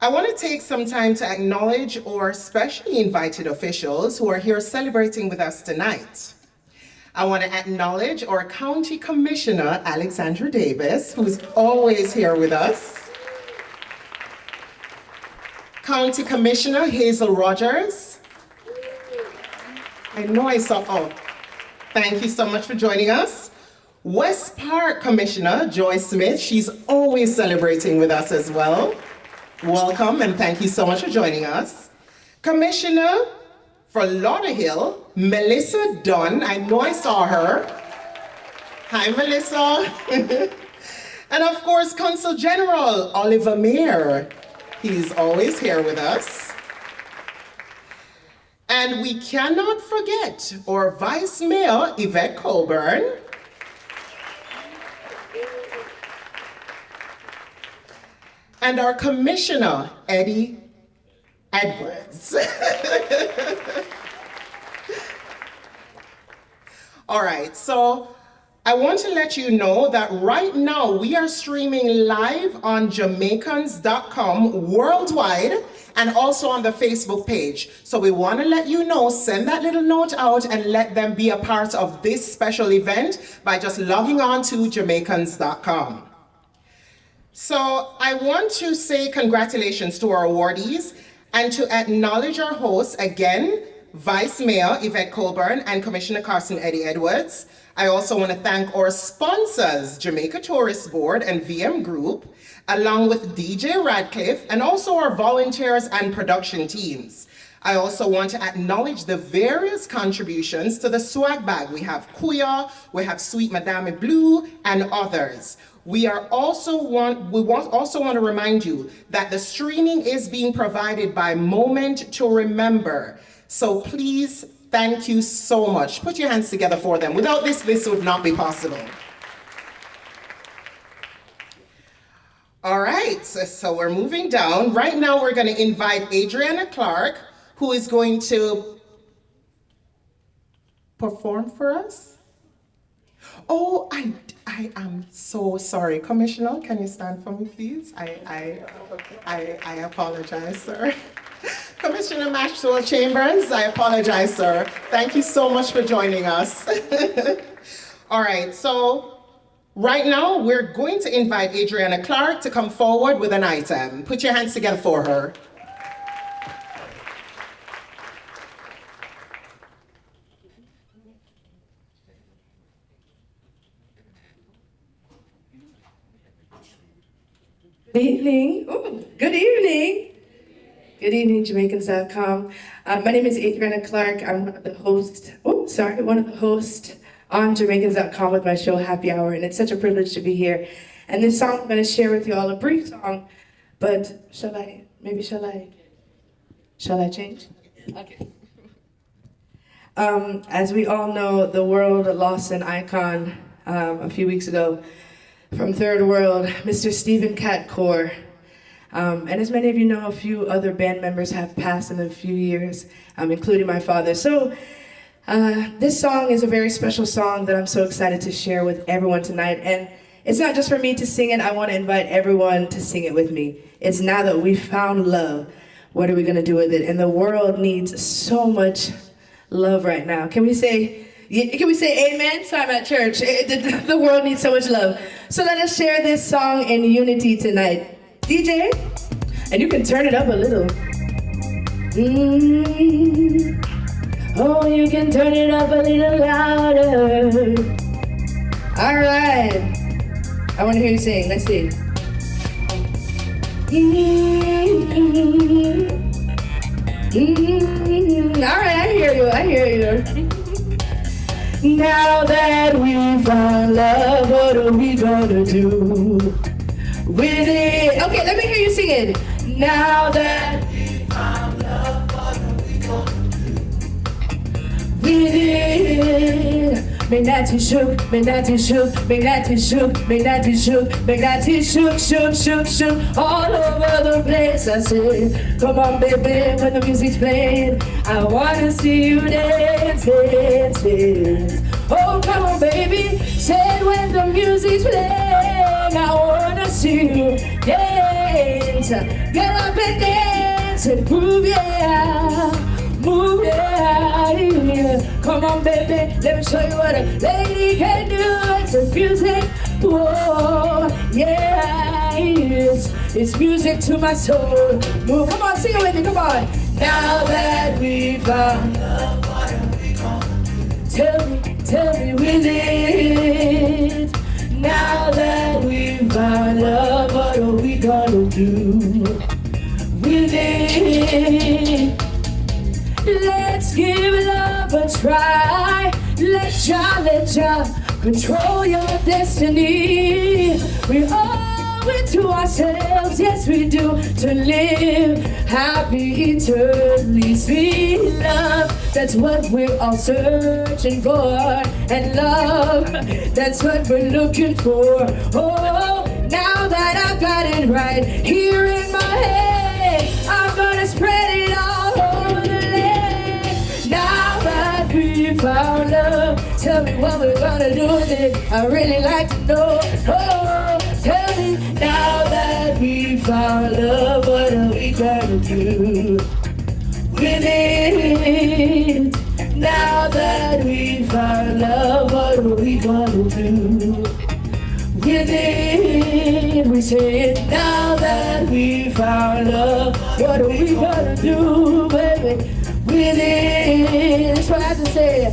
I want to take some time to acknowledge our specially invited officials who are here celebrating with us tonight. I want to acknowledge our County Commissioner, Alexandra Davis, who's always here with us. County Commissioner Hazel Rogers. I know I saw, oh, thank you so much for joining us. West Park Commissioner Joy Smith, she's always celebrating with us as well. Welcome and thank you so much for joining us. Commissioner for Lauderhill, Melissa Dunn, I know I saw her. Hi, Melissa. And of course, Consul General Oliver Mayer. He's always here with us. And we cannot forget our Vice Mayor, Yvette Colburn. And our Commissioner, Eddie Edwards. All right, so I want to let you know that right now we are streaming live on Jamaicans.com worldwide and also on the Facebook page. So we want to let you know, send that little note out and let them be a part of this special event by just logging on to Jamaicans.com. So I want to say congratulations to our awardees and to acknowledge our hosts again, Vice Mayor Yvette Colburn and Commissioner Carson Eddie Edwards. I also want to thank our sponsors, Jamaica Tourist Board and VM Group, along with DJ Radcliffe, and also our volunteers and production teams. I also want to acknowledge the various contributions to the swag bag. We have Kuya, we have Sweet Madame Blue, and others. We also want to remind you that the streaming is being provided by Moment to Remember. So please, thank you so much. Put your hands together for them. Without this would not be possible. All right, so we're moving down. Right now, we're going to invite Adriana Clark, who is going to perform for us. Oh, I am so sorry. Commissioner, can you stand for me, please? I apologize, sir. Commissioner Maxwell Chambers, I apologize, sir. Thank you so much for joining us. All right, so right now we're going to invite Adriana Clark to come forward with an item. Put your hands together for her. Good evening. Ooh, good evening. Good evening, Jamaicans.com. My name is Adriana Clark. I'm one of the hosts. One of the hosts on Jamaicans.com with my show Happy Hour, and it's such a privilege to be here. And this song I'm going to share with you all, a brief song, but shall I change? Okay. As we all know, the world lost an icon a few weeks ago from Third World, Mr. Stephen Catcore. And as many of you know, a few other band members have passed in a few years, including my father. So this song is a very special song that I'm so excited to share with everyone tonight. And it's not just for me to sing it, I want to invite everyone to sing it with me. It's now that we've found love, what are we going to do with it? And the world needs so much love right now. Can we say amen? So I'm at church. The world needs so much love. So let us share this song in unity tonight. DJ, and you can turn it up a little. Oh, you can turn it up a little louder. All right. I want to hear you sing. Let's see. All right, I hear you. Now that we found love, what are we gonna do with it? Okay, let me hear you sing it. Now that we found love, what are we gonna do with it? Make that tea shook, make that tea shook, make that tea shook, make that tea shook, make that tea shook, shook, shook, shook, all over the place. I said, come on, baby, when the music's playing, I wanna see you dance, dance, dance. Oh, come on, baby, say when the music's playing, I wanna see you dance. dance. Get up and dance and move, yeah. Move, yeah, yeah. Come on, baby, let me show you what a lady can do. It's a music, whoa, yeah, it's music to my soul. Move, come on, sing it with me, come on. Now that we found love, what are we gonna do? Tell me with it. Now that we found love, what are we gonna do with it? Let's give love a try. Let ya control your destiny. We owe it to ourselves, yes we do, to live happy eternally. Sweet love, that's what we're all searching for. And love, that's what we're looking for. Oh, now that I've got it right here in my head, I'm gonna spread it all over the land. Now that we found love, tell me what we're gonna do with it. I really like to know. Oh, tell me, now that we found love, what are we gonna do with it? Now that we found love, what are we gonna do with it? We say it. Now that we found love, what are we gonna do, baby, with it? That's what I have to say.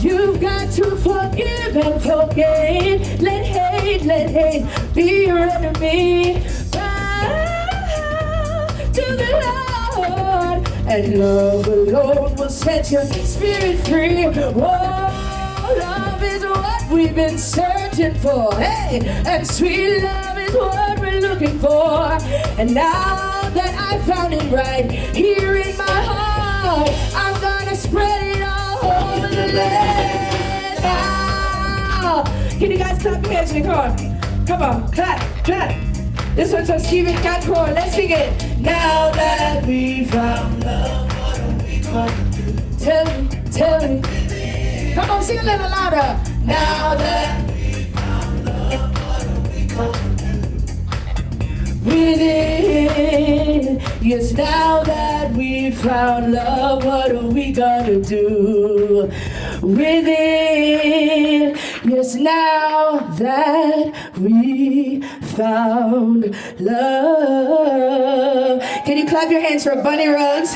You've got to forgive and forget. Let hate be your enemy. Bow to the Lord, and love alone will set your spirit free. Whoa, love is what we've been searching for. Hey, and sweet love is what we're looking for. And now that I found it right here in my heart, I'm gonna spread it all over the land. Now, can you guys clap your hands for me? Come on, clap. This one's for Stephen Catcore. Let's sing it. Now that we found love, what are we gonna do? Tell me. Come on, sing a little louder. Now that we found love, what are we gonna do with it? Yes, now that we found love, what are we gonna do with it? Yes, now that we found love. Can you clap your hands for Bunny Ruggs,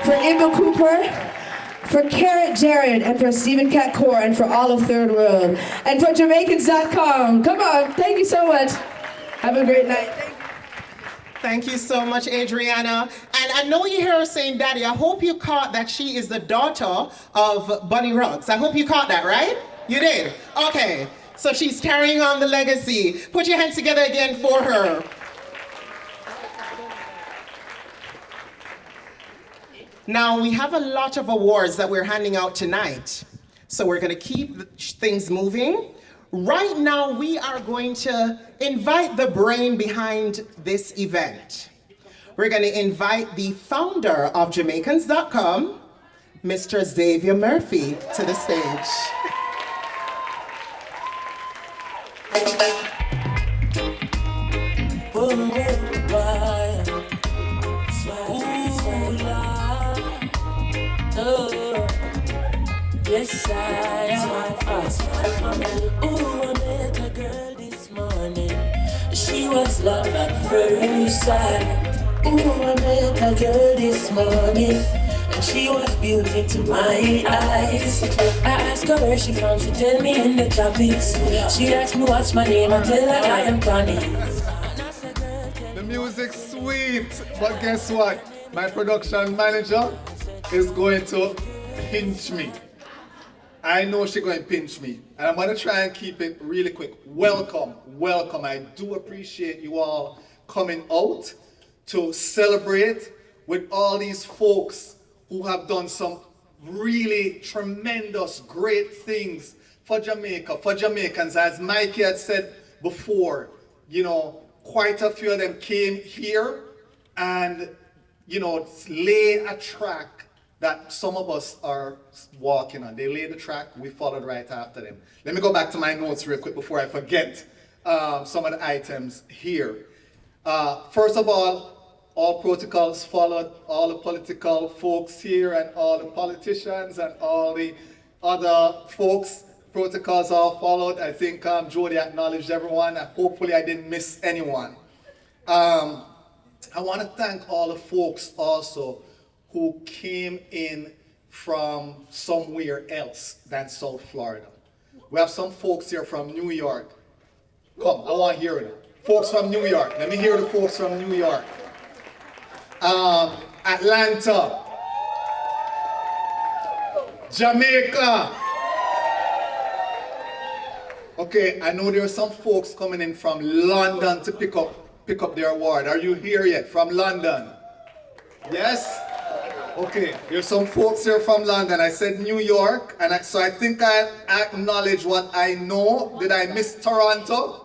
for Emil Cooper, for Carrot Jared, and for Stephen Catcore, and for all of Third World, and for Jamaicans.com. Come on, thank you so much. Have a great night. Thank you so much, Adriana. And I know you hear her saying daddy. I hope you caught that she is the daughter of Bunny Ruggs. I hope you caught that, right? You did? Okay. So she's carrying on the legacy. Put your hands together again for her. Now, we have a lot of awards that we're handing out tonight. So we're going to keep things moving. Right now, we are going to invite the brain behind this event. We're going to invite the founder of Jamaicans.com, Mr. Xavier Murphy, to the stage. Yes, I am. Ooh, I met a girl this morning. She was love at first sight. Ooh, I met a girl this morning, and she was beauty to my eyes. I asked her where she from, she tell me in the tropics. She asked me what's my name, I tell her I am Connie. The music's sweet, but guess what? My production manager is going to pinch me. I know she's going to pinch me, and I'm going to try and keep it really quick. Welcome. I do appreciate you all coming out to celebrate with all these folks who have done some really tremendous, great things for Jamaica, for Jamaicans. As Mikey had said before, you know, quite a few of them came here and, you know, lay a track that some of us are walking on. They laid the track, we followed right after them. Let me go back to my notes real quick before I forget some of the items here. First of all protocols followed, all the political folks here and all the politicians and all the other folks, protocols all followed. I think Jody acknowledged everyone, and hopefully I didn't miss anyone. I want to thank all the folks also who came in from somewhere else than South Florida. We have some folks here from New York. Come, I want to hear it. Folks from New York. Let me hear the folks from New York. Atlanta. Jamaica. Okay, I know there are some folks coming in from London to pick up their award. Are you here yet from London? Yes? Okay, there's some folks here from London. I said New York, and so I think I acknowledge what I know. Did I miss Toronto?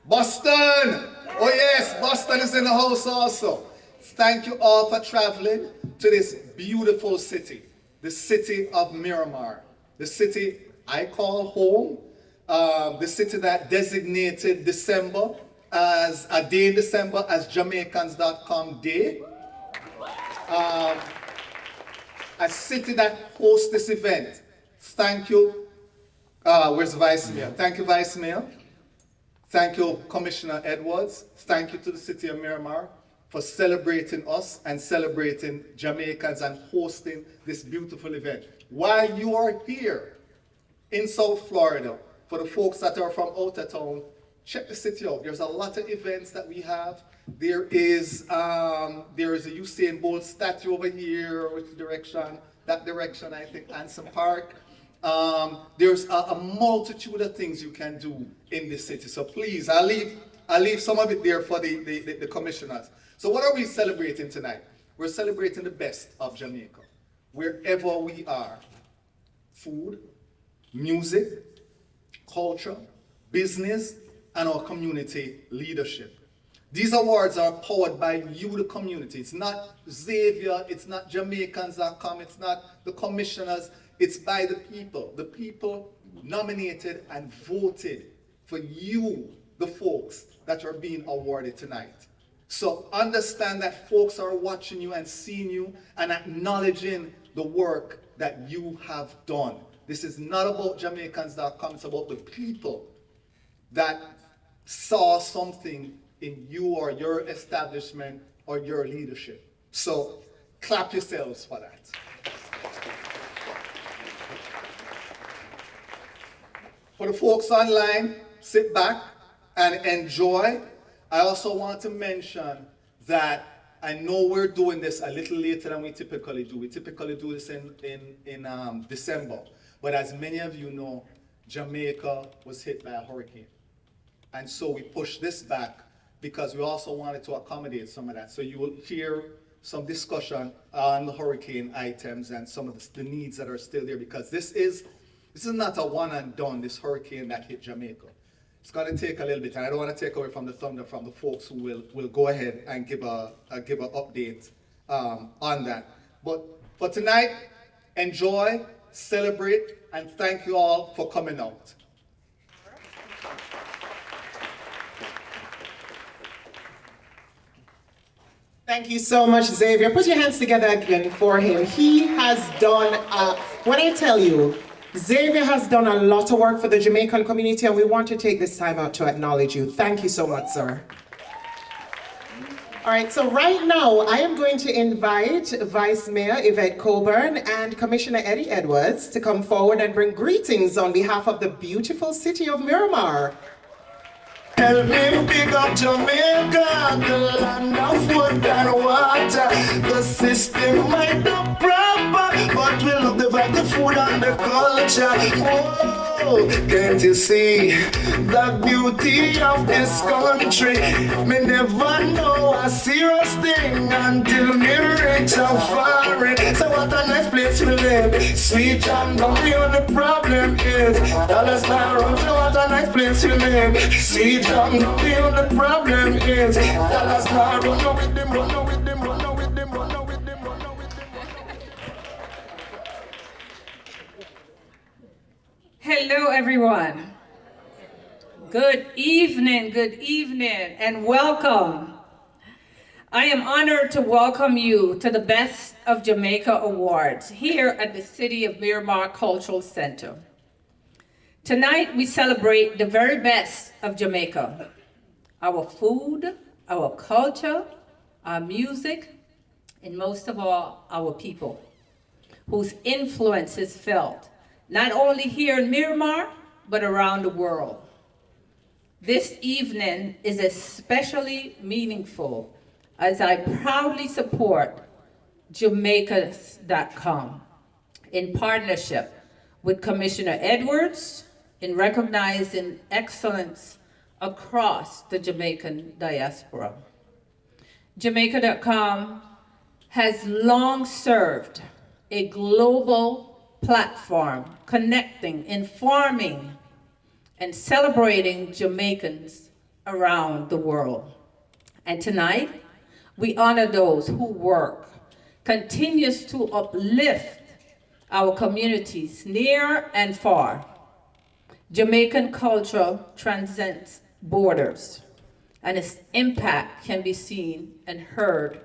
Boston! Oh yes, Boston is in the house also. Thank you all for traveling to this beautiful city, the city of Miramar, the city I call home, the city that designated December as a day in December as Jamaicans.com Day. A city that hosts this event. Thank you. Where's the Vice Mayor? Thank you, Vice Mayor. Thank you, Commissioner Edwards. Thank you to the city of Miramar for celebrating us and celebrating Jamaicans and hosting this beautiful event. While you are here in South Florida, for the folks that are from out of town, check the city out. There's a lot of events that we have. There is a Usain Bolt statue over here. Which direction? That direction, I think, Anson Park. There's a multitude of things you can do in this city. So please, I'll leave some of it there for the commissioners. So what are we celebrating tonight? We're celebrating the best of Jamaica, wherever we are. Food, music, culture, business, and our community leadership. These awards are powered by you, the community. It's not Xavier, it's not Jamaicans.com, it's not the commissioners, it's by the people. The people nominated and voted for you, the folks that are being awarded tonight. So understand that folks are watching you and seeing you and acknowledging the work that you have done. This is not about Jamaicans.com, it's about the people that saw something in you or your establishment or your leadership. So clap yourselves for that. For the folks online, sit back and enjoy. I also want to mention that I know we're doing this a little later than we typically do. We typically do this in December. But as many of you know, Jamaica was hit by a hurricane. And so we pushed this back because we also wanted to accommodate some of that. So you will hear some discussion on the hurricane items and some of the needs that are still there, because this is not a one and done, this hurricane that hit Jamaica. It's going to take a little bit, and I don't want to take away from the thunder from the folks who will go ahead and give an update on that. But for tonight, enjoy, celebrate, and thank you all for coming out. Thank you so much, Xavier. Put your hands together again for him. He has done, when I tell you, Xavier has done a lot of work for the Jamaican community, and we want to take this time out to acknowledge you. Thank you so much, sir. All right, so right now, I am going to invite Vice Mayor Yvette Coburn and Commissioner Eddie Edwards to come forward and bring greetings on behalf of the beautiful city of Miramar. Help me pick up Jamaica, the land of wood and water. The system might not proper, but we love the vibe, the food and the culture. Whoa, can't you see the beauty of this country? Me never know a serious thing until me reach a foreign. So what a nice place we live. Sweet and lonely, the problem is dollars not wrong. So what a nice place we live. Sweet and lonely, the problem is dollars not wrong. Run with them, run with them, run with them, run with them, run with them. Hello, everyone. Good evening, and welcome. I am honored to welcome you to the Best of Jamaica Awards here at the City of Miramar Cultural Center. Tonight, we celebrate the very best of Jamaica. Our food, our culture, our music, and most of all, our people, whose influence is felt not only here in Miramar, but around the world. This evening is especially meaningful as I proudly support Jamaicans.com in partnership with Commissioner Edwards in recognizing excellence across the Jamaican diaspora. Jamaica.com has long served a global platform connecting, informing, and celebrating Jamaicans around the world. And tonight, we honor those who work, continues to uplift our communities near and far. Jamaican culture transcends borders, and its impact can be seen and heard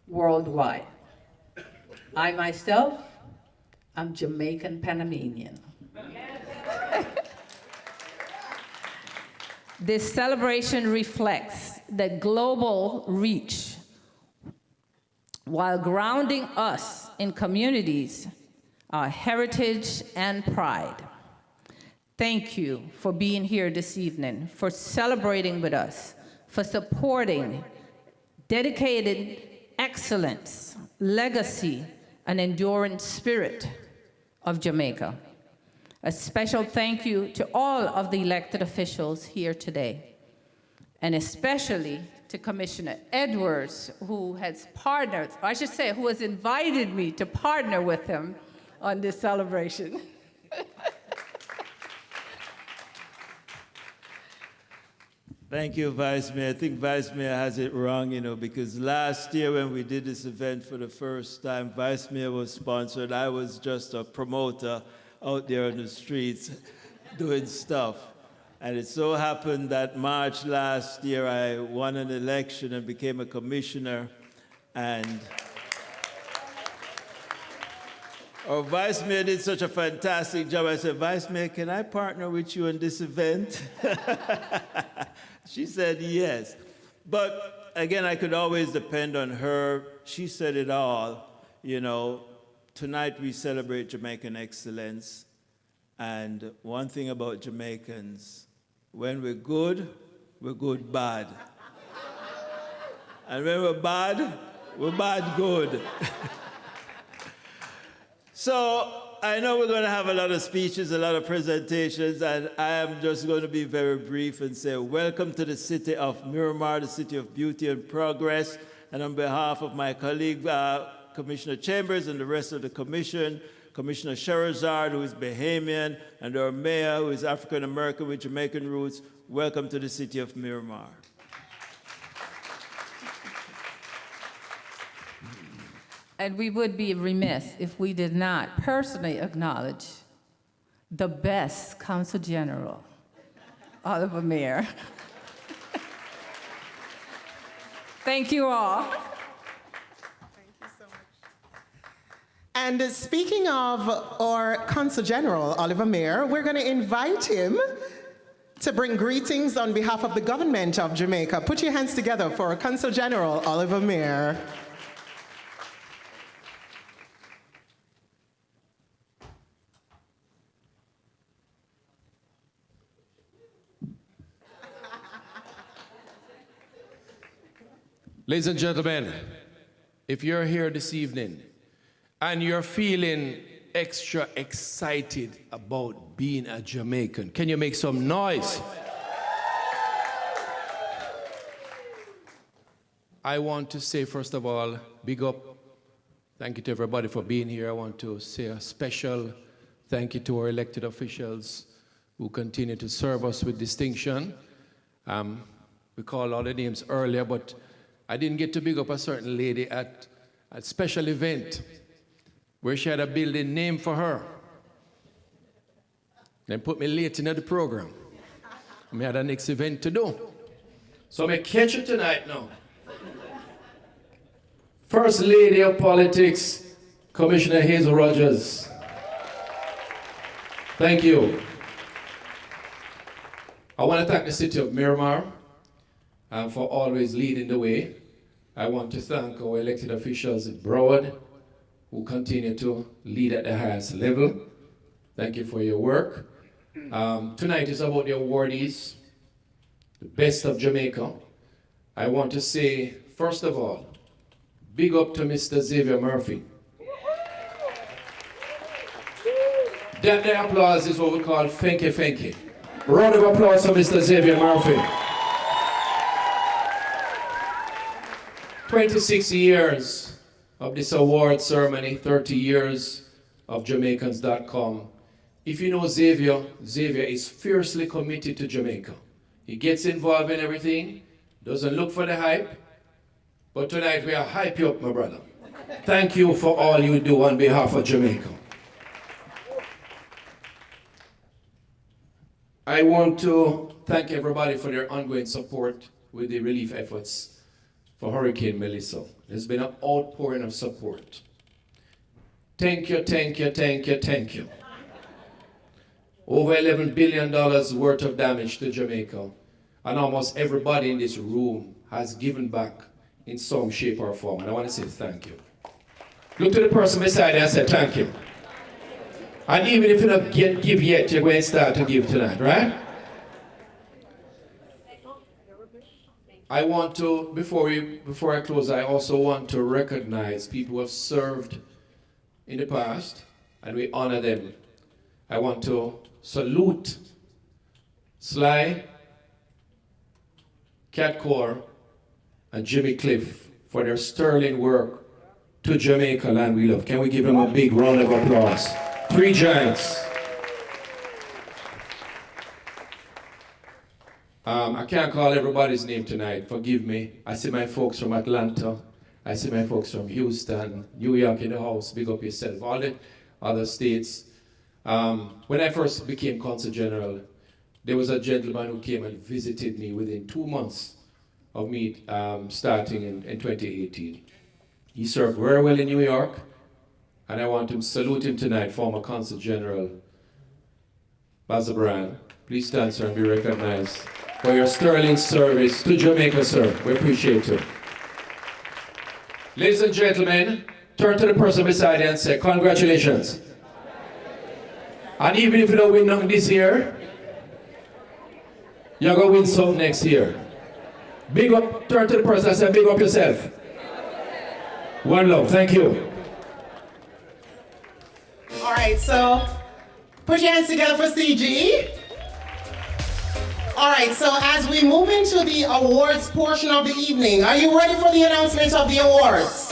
worldwide. I myself, I'm Jamaican Panamanian. This celebration reflects the global reach while grounding us in communities, our heritage and pride. Thank you for being here this evening, for celebrating with us, for supporting dedicated excellence, legacy, and enduring spirit of Jamaica. A special thank you to all of the elected officials here today, and especially to Commissioner Edwards, who has partnered, or I should say, who has invited me to partner with him on this celebration. Thank you, Vice Mayor. I think Vice Mayor has it wrong, because last year when we did this event for the first time, Vice Mayor was sponsored. I was just a promoter out there on the streets doing stuff. And it so happened that March last year, I won an election and became a commissioner. And our Vice Mayor did such a fantastic job. I said, Vice Mayor, can I partner with you on this event? She said yes. But again, I could always depend on her. She said it all. Tonight we celebrate Jamaican excellence. And one thing about Jamaicans, when we're good bad. And when we're bad good. So I know we're going to have a lot of speeches, a lot of presentations, and I am just going to be very brief and say welcome to the city of Miramar, the city of beauty and progress. And on behalf of my colleague, Commissioner Chambers, and the rest of the commission, Commissioner Sherazard, who is Bahamian, and our mayor, who is African-American with Jamaican roots, welcome to the city of Miramar. And we would be remiss if we did not personally acknowledge the best Consul General, Oliver Mayer. Thank you all. Thank you so much. And speaking of our Consul General, Oliver Mayer, we're going to invite him to bring greetings on behalf of the government of Jamaica. Put your hands together for Consul General Oliver Mayer. Ladies and gentlemen, if you're here this evening and you're feeling extra excited about being a Jamaican, can you make some noise? I want to say, first of all, big up. Thank you to everybody for being here. I want to say a special thank you to our elected officials who continue to serve us with distinction. We called all the names earlier, but I didn't get to big up a certain lady at a special event where she had a building named for her. Then put me late into the program. I had a next event to do. So I catch you tonight now. First Lady of Politics, Commissioner Hazel Rogers. Thank you. I want to thank the city of Miramar for always leading the way. I want to thank our elected officials at Broward who continue to lead at the highest level. Thank you for your work. Tonight is about the awardees, the best of Jamaica. I want to say, first of all, big up to Mr. Xavier Murphy. That the applause is what we call Fenke Fenke. Round of applause for Mr. Xavier Murphy. 26 years of this award ceremony, 30 years of Jamaicans.com. If you know Xavier, Xavier is fiercely committed to Jamaica. He gets involved in everything, doesn't look for the hype, but tonight we are hype you up, my brother. Thank you for all you do on behalf of Jamaica. I want to thank everybody for their ongoing support with the relief efforts for Hurricane Melissa. There's been an outpouring of support. Thank you, thank you, thank you, thank you. Over $11 billion worth of damage to Jamaica, and almost everybody in this room has given back in some shape or form, and I want to say thank you. Look to the person beside you and say thank you. And even if you don't give yet, you're going to start to give tonight, right? I want to, before I close, I also want to recognize people who have served in the past, and we honor them. I want to salute Sly, Cat Core, and Jimmy Cliff for their sterling work to Jamaica land we love. Can we give them a big round of applause? 3 giants. I can't call everybody's name tonight, forgive me. I see my folks from Atlanta, I see my folks from Houston, New York in the house, big up yourself, all the other states. When I first became Consul General, there was a gentleman who came and visited me within 2 months of me starting in 2018. He served very well in New York, and I want to salute him tonight, former Consul General Basil Brand. Please stand, sir, and be recognized for your sterling service to Jamaica, sir. We appreciate you. Ladies and gentlemen, turn to the person beside you and say, congratulations. And even if you don't win nothing this year, you're going to win something next year. Big up, turn to the person and say, big up yourself. One love, thank you. All right, so put your hands together for CG. All right, so as we move into the awards portion of the evening, are you ready for the announcement of the awards?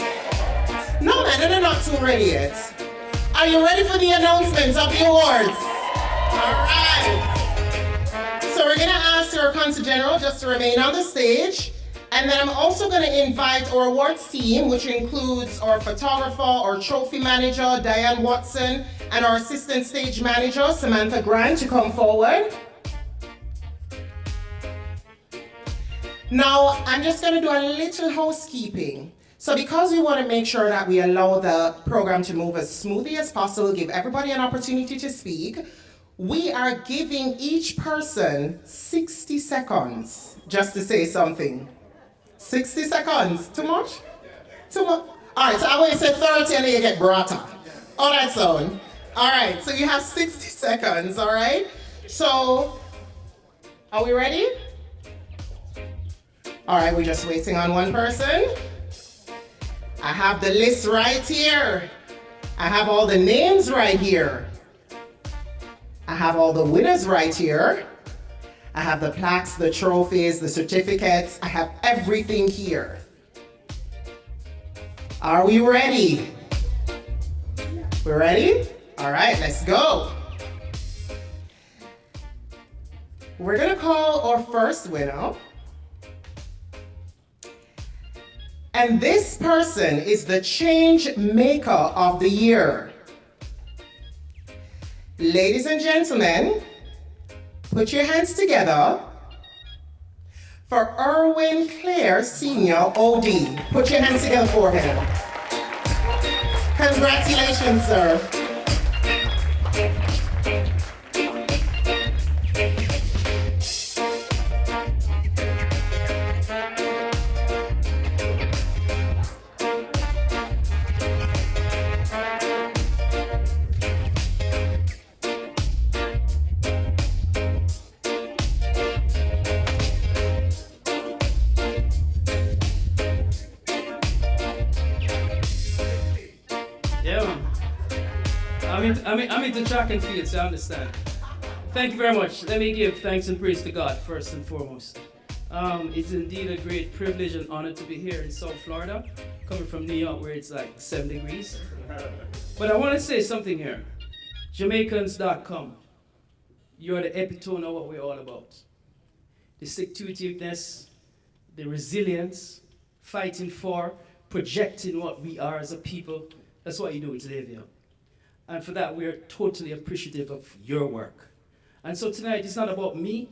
No, man, they're not too ready yet. Are you ready for the announcement of the awards? All right. So we're gonna ask our Consul General just to remain on the stage. And then I'm also gonna invite our awards team, which includes our photographer, our trophy manager, Diane Watson, and our assistant stage manager, Samantha Grant, to come forward. Now, I'm just gonna do a little housekeeping. So because we wanna make sure that we allow the program to move as smoothly as possible, give everybody an opportunity to speak, we are giving each person 60 seconds just to say something. 60 seconds, too much? Too much? All right, so I'm gonna say 30 and then you get brought up. Oh, that's on. All right, so you have 60 seconds, all right? So, are we ready? All right, we're just waiting on one person. I have the list right here. I have all the names right here. I have all the winners right here. I have the plaques, the trophies, the certificates. I have everything here. Are we ready? We're ready? All right, let's go. We're gonna call our first winner. And this person is the change maker of the year. Ladies and gentlemen, put your hands together for Erwin Clare Sr. OD. Put your hands together for him. Congratulations, sir. I'm into track and field, so I understand. Thank you very much. Let me give thanks and praise to God first and foremost. It's indeed a great privilege and honor to be here in South Florida, coming from New York where it's like 7 degrees. But I want to say something here. Jamaicans.com. You're the epitome of what we're all about. The stick-to-itiveness, the resilience, fighting for, projecting what we are as a people. That's what you do with Xavier. And for that, we are totally appreciative of your work. And so tonight, it's not about me,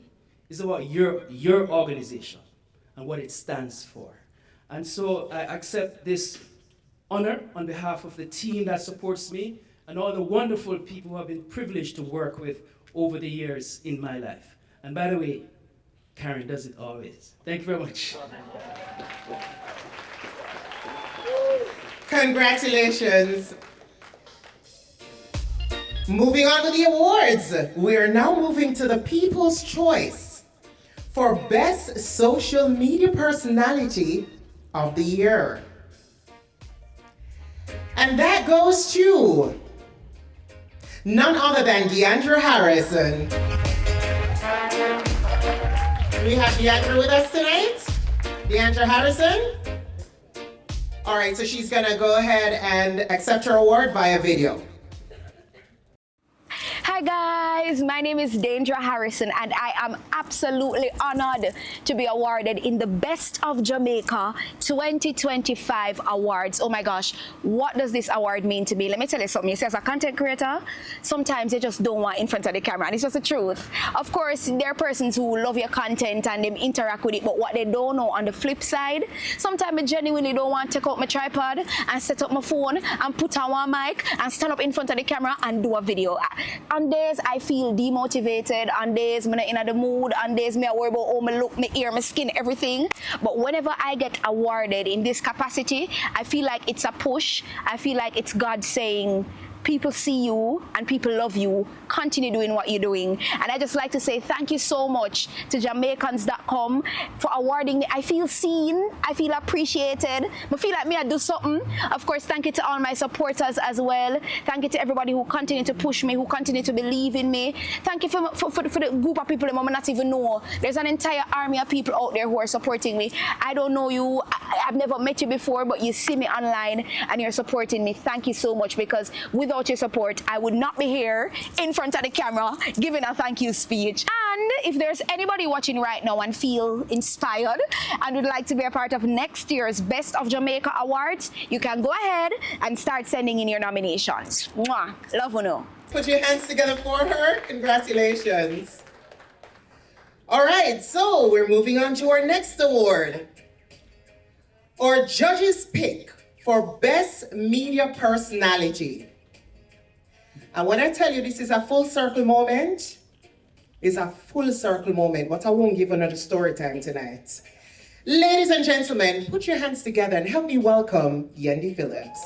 it's about your organization and what it stands for. And so I accept this honor on behalf of the team that supports me and all the wonderful people who have been privileged to work with over the years in my life. And by the way, Karen does it always. Thank you very much. Congratulations. Moving on with the awards, we are now moving to the People's Choice for Best Social Media Personality of the Year. And that goes to none other than Deandra Harrison. Do we have Deandra with us tonight? Deandra Harrison? All right, so she's gonna go ahead and accept her award via video. Hi guys, my name is Deandra Harrison and I am absolutely honored to be awarded in the Best of Jamaica 2025 awards. Oh my gosh, what does this award mean to me? Let me tell you something. You see, as a content creator, sometimes you just don't want in front of the camera, and it's just the truth. Of course, there are persons who love your content and them interact with it, but what they don't know on the flip side, sometimes I genuinely don't want to take out my tripod and set up my phone and put on one mic and stand up in front of the camera and do a video. On days I feel demotivated, on days I'm not in the mood, on days I worry about how I look, my ear, my skin, everything. But whenever I get awarded in this capacity, I feel like it's a push. I feel like it's God saying, people see you and people love you. Continue doing what you're doing. And I just like to say thank you so much to Jamaicans.com for awarding me. I feel seen. I feel appreciated. I feel like me I do something. Of course, thank you to all my supporters as well. Thank you to everybody who continue to push me, who continue to believe in me. Thank you for the group of people that I not even know. There's an entire army of people out there who are supporting me. I don't know you. I've never met you before, but you see me online and you're supporting me. Thank you so much, because without your support, I would not be here in front of the camera giving a thank you speech. And if there's anybody watching right now and feel inspired and would like to be a part of next year's Best of Jamaica Awards, you can go ahead and start sending in your nominations. Mwah. Love you know. Put your hands together for her. Congratulations. All right, so we're moving on to our next award. Our judges pick for Best Media Personality. And when I tell you this is a full circle moment, it's a full circle moment, but I won't give another story time tonight. Ladies and gentlemen, put your hands together and help me welcome Yendi Phillips.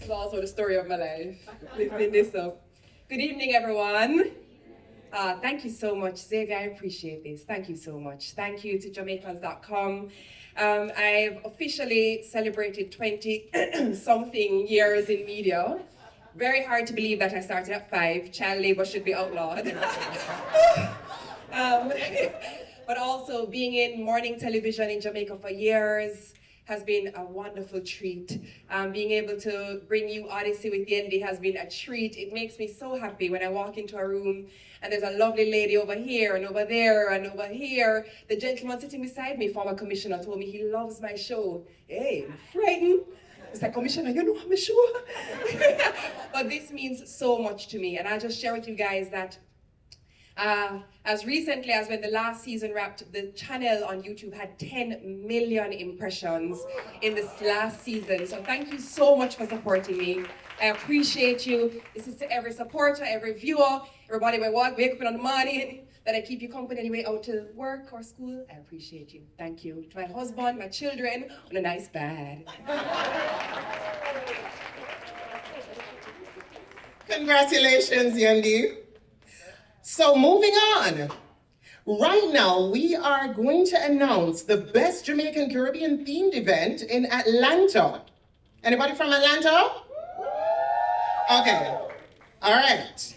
Also the story of my life, lifting this up. Good evening, everyone. Thank you so much, Xavier. I appreciate this. Thank you so much. Thank you to Jamaicans.com. I've officially celebrated 20-something years in media. Very hard to believe that I started at 5. Child labor should be outlawed. but also being in morning television in Jamaica for years has been a wonderful treat. Being able to bring you Odyssey with Yendi has been a treat. It makes me so happy when I walk into a room and there's a lovely lady over here and over there and over here. The gentleman sitting beside me, former commissioner, told me he loves my show. Hey, I'm frightened. It's like, Commissioner, you know I'm sure. But this means so much to me. And I'll just share with you guys that as recently as when the last season wrapped, the channel on YouTube had 10 million impressions in this last season. So thank you so much for supporting me. I appreciate you. This is to every supporter, every viewer, everybody wake up in the morning, that I keep you company anyway out to work or school. I appreciate you. Thank you. To my husband, my children, on a nice bed. Congratulations, Yendi. So moving on. Right now, we are going to announce the best Jamaican Caribbean themed event in Atlanta. Anybody from Atlanta? Okay. All right.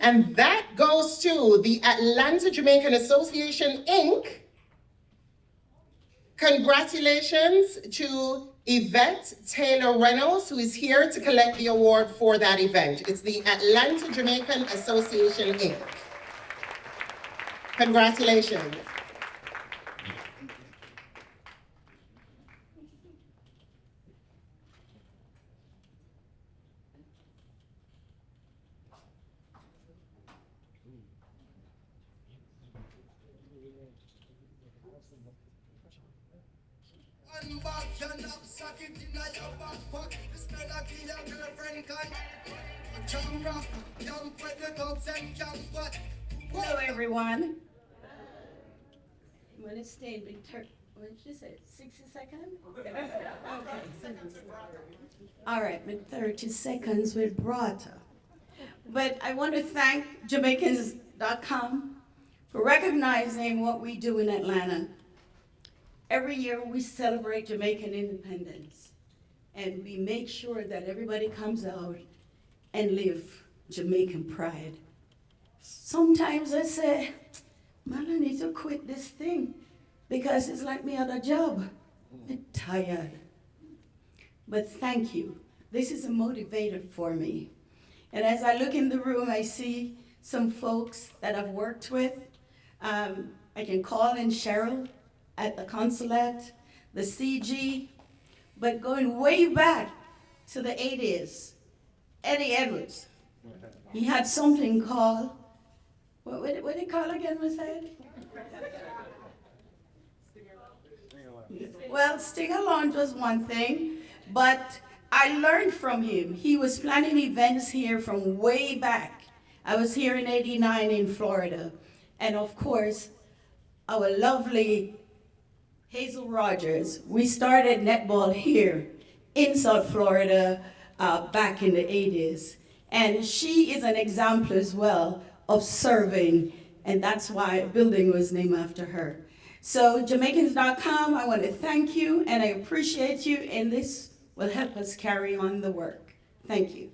And that goes to the Atlanta Jamaican Association, Inc. Congratulations to Yvette Taylor Reynolds, who is here to collect the award for that event. It's the Atlanta Jamaican Association, Inc. Congratulations. Hello, everyone. I'm going to stay in what did you say, 60 seconds? Okay. All right, with 30 seconds with Brata. But I want to thank Jamaicans.com for recognizing what we do in Atlanta. Every year we celebrate Jamaican independence, and we make sure that everybody comes out and live Jamaican pride. Sometimes I say, man, I need to quit this thing because it's like me at a job. I'm tired. But thank you. This is a motivator for me. And as I look in the room, I see some folks that I've worked with. I can call in Cheryl at the consulate, the CG, but going way back to the 80s, Eddie Edwards. He had something called, what did it call again, Miss Ed? Well, Stinger Lounge was one thing, but I learned from him. He was planning events here from way back. I was here in '89 in Florida. And of course, our lovely Hazel Rogers. We started netball here in South Florida back in the 80s. And she is an example as well of serving, and that's why a building was named after her. So Jamaicans.com, I want to thank you, and I appreciate you, and this will help us carry on the work. Thank you.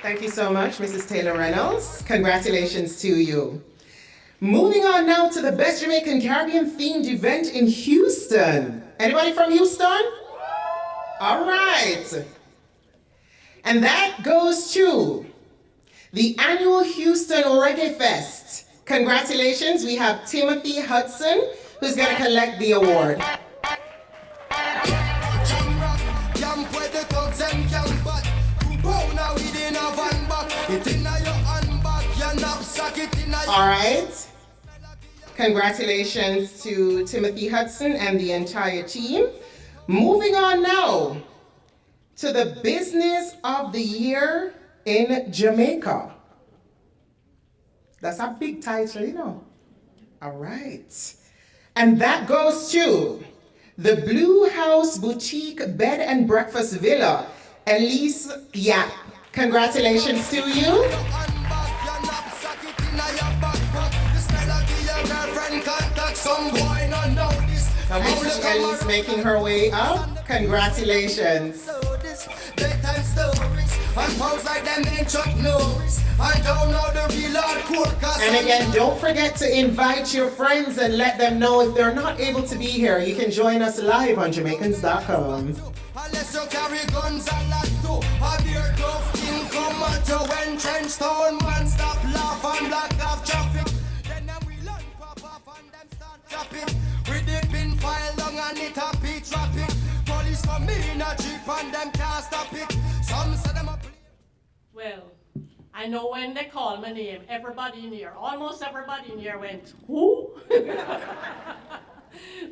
Thank you so much, Mrs. Taylor Reynolds. Congratulations to you. Moving on now to the Best Jamaican Caribbean themed event in Houston. Anybody from Houston? All right. And that goes to the annual Houston Reggae Fest. Congratulations, we have Timothy Hudson, who's going to collect the award. All right. Congratulations to Timothy Hudson and the entire team. Moving on now to the Business of the Year in Jamaica. That's a big title, you know. All right. And that goes to the Blue House Boutique Bed and Breakfast Villa, Elise Yap. Congratulations to you. Now Mrs. Elise making her way up. Congratulations. And pounds like them ain't Chuck Norris. I don't know the real hardcore cause And again, don't forget to invite your friends and let them know if they're not able to be here. You can join us live on Jamaicans.com. unless you carry guns and lot too. A beer tough king come at you when trench town man stop laugh and block off traffic. Then them we learn pop off and them start chop it. With the pin file long and it a beat traffic. Police come in a jeep and them can't stop it. Some say them a Well, I know when they call my name, everybody in here, almost everybody in here went, who?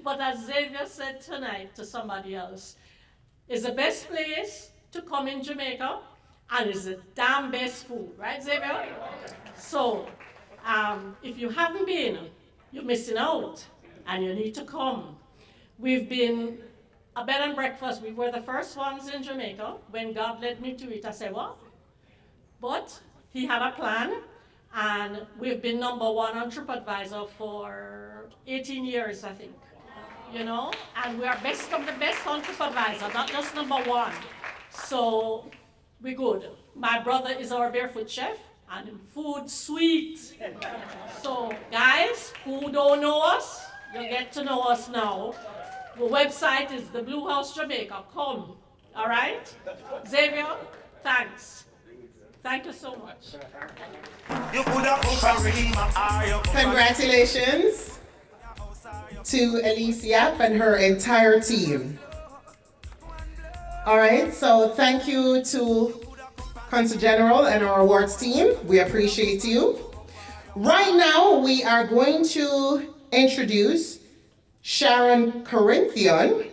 But as Xavier said tonight to somebody else, it's the best place to come in Jamaica and it's the damn best food, right Xavier? So, if you haven't been, you're missing out and you need to come. We've been a bed and breakfast. We were the first ones in Jamaica. When God led me to it, I said, what? But he had a plan, and we've been #1 on TripAdvisor for 18 years, I think. You know, and we are best of the best on TripAdvisor, not just #1. So we're good. My brother is our barefoot chef, and food sweet. So guys who don't know us, you'll get to know us now. The website is the Blue House Jamaica. Come, all right? Xavier, thanks. Thank you so much. Congratulations to Alicia and her entire team. All right, so thank you to Consul General and our awards team. We appreciate you. Right now, we are going to introduce Sharon Corinthian,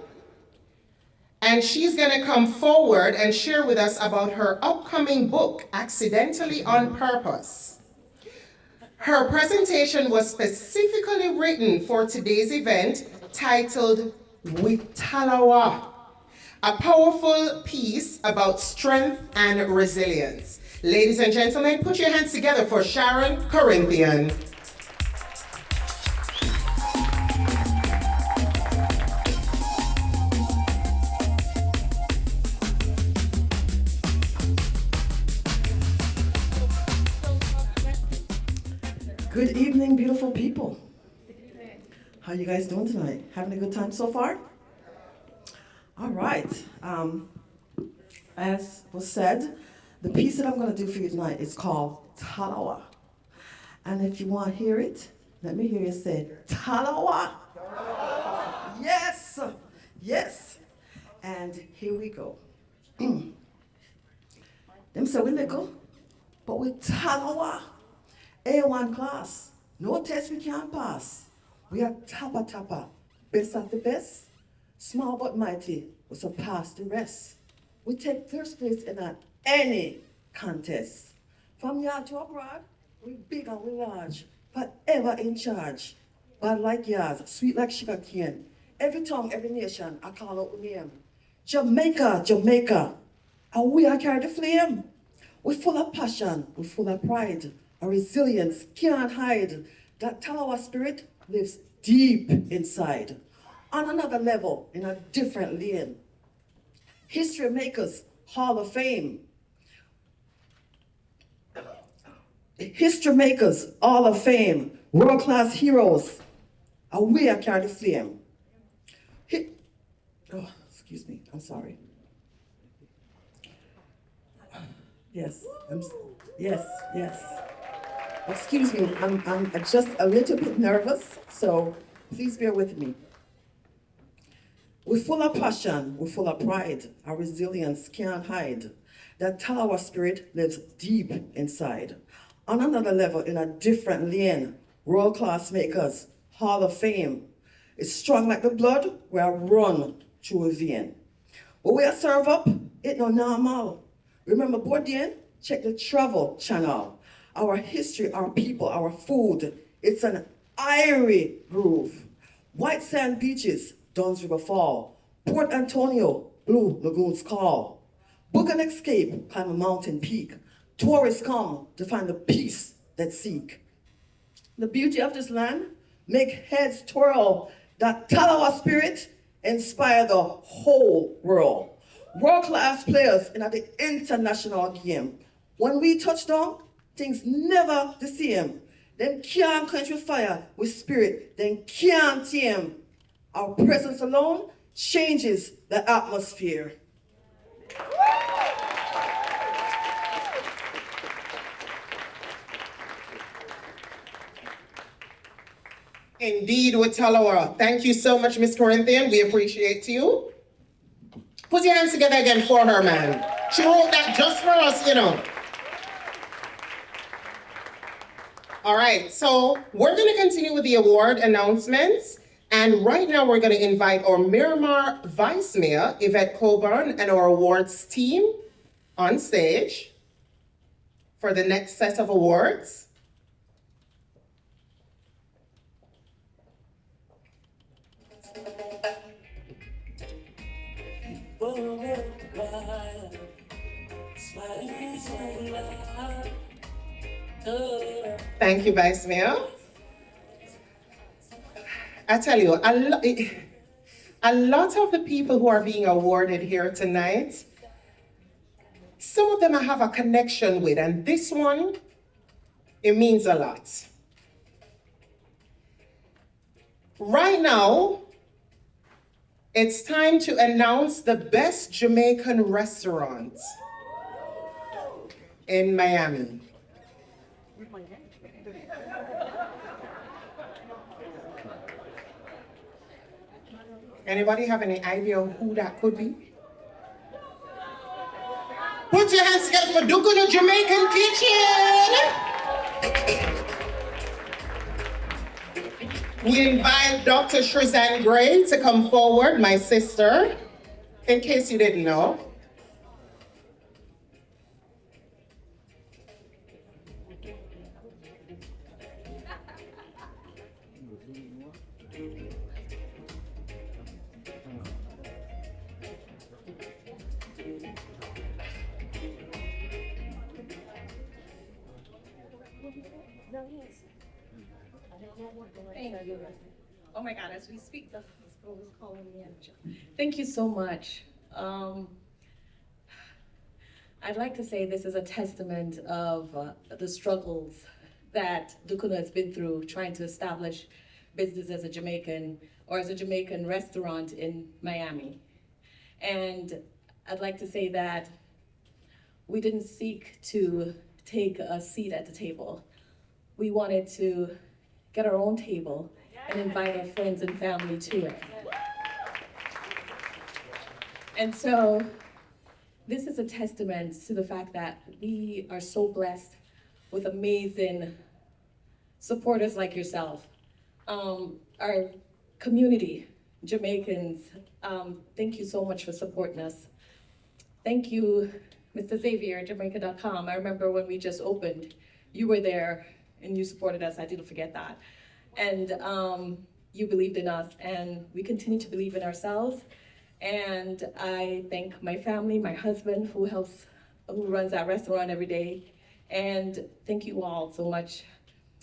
and she's going to come forward and share with us about her upcoming book, Accidentally on Purpose. Her presentation was specifically written for today's event titled Witalawa, a powerful piece about strength and resilience. Ladies and gentlemen, put your hands together for Sharon Corinthian. Good evening, beautiful people. How you guys doing tonight? Having a good time so far? All right. As was said, the piece that I'm going to do for you tonight is called Talawa. And if you want to hear it, let me hear you say, Talawa. Yes, yes. And here we go. Them say we nickel, but we Talawa. A1 class, no test we can't pass. We are tappa, best of the best, small but mighty, we surpass the rest. We take first place in any contest. From yard to abroad, we big and we large, forever in charge. Bad like yours, sweet like sugar cane. Every tongue, every nation, I call out the name. Jamaica, Jamaica, and we are carry the flame. We're full of passion, we're full of pride. Our resilience can't hide. That Talawa spirit lives deep inside. On another level, in a different lane. History makers, Hall of Fame. History makers, Hall of Fame. World-class heroes. We are carry the flame. Oh, excuse me, I'm sorry. Yes, yes. Excuse me, I'm just a little bit nervous, so please bear with me. We're full of passion, we're full of pride. Our resilience can't hide. That Talawa spirit lives deep inside. On another level, in a different lane, world-class makers, Hall of Fame. It's strong like the blood, we are run through a vein. But we are serve up, it no normal. Remember Bourdain? Check the travel channel. Our history, our people, our food. It's an airy groove. White sand beaches, Dunn's River Fall. Port Antonio, Blue Lagoon's Call. Book an escape, climb a mountain peak. Tourists come to find the peace that seek. The beauty of this land, make heads twirl. That Talawa spirit inspire the whole world. world-class players in the international game. When we touch down, things never the same. Them can't quench with fire, with spirit, them can't tame. Our presence alone changes the atmosphere. Indeed, with Talawa. Thank you so much, Miss Corinthian. We appreciate you. Put your hands together again for her, man. She wrote that just for us, you know. All right, so we're going to continue with the award announcements. And right now, we're going to invite our Miramar Vice Mayor, Yvette Coburn, and our awards team on stage for the next set of awards. Thank you, Vice Mayor. I tell you, a lot of the people who are being awarded here tonight, some of them I have a connection with, and this one, it means a lot. Right now, it's time to announce the best Jamaican restaurant in Miami. Anybody have any idea of who that could be? Put your hands together for Dukuno Jamaican Kitchen. We invite Dr. Shrizan Gray to come forward, my sister, in case you didn't know. Oh my God, as we speak, the hospital is calling me in. Thank you so much. I'd like to say this is a testament of the struggles that Dukuno has been through trying to establish business as a Jamaican or as a Jamaican restaurant in Miami. And I'd like to say that we didn't seek to take a seat at the table. We wanted to get our own table and invite our friends and family to it. And so this is a testament to the fact that we are so blessed with amazing supporters like yourself. Our community, Jamaicans, thank you so much for supporting us. Thank you, Mr. Xavier, Jamaica.com. I remember when we just opened, you were there and you supported us. I didn't forget that. And you believed in us, and we continue to believe in ourselves. And I thank my family, my husband, who runs that restaurant every day. And thank you all so much.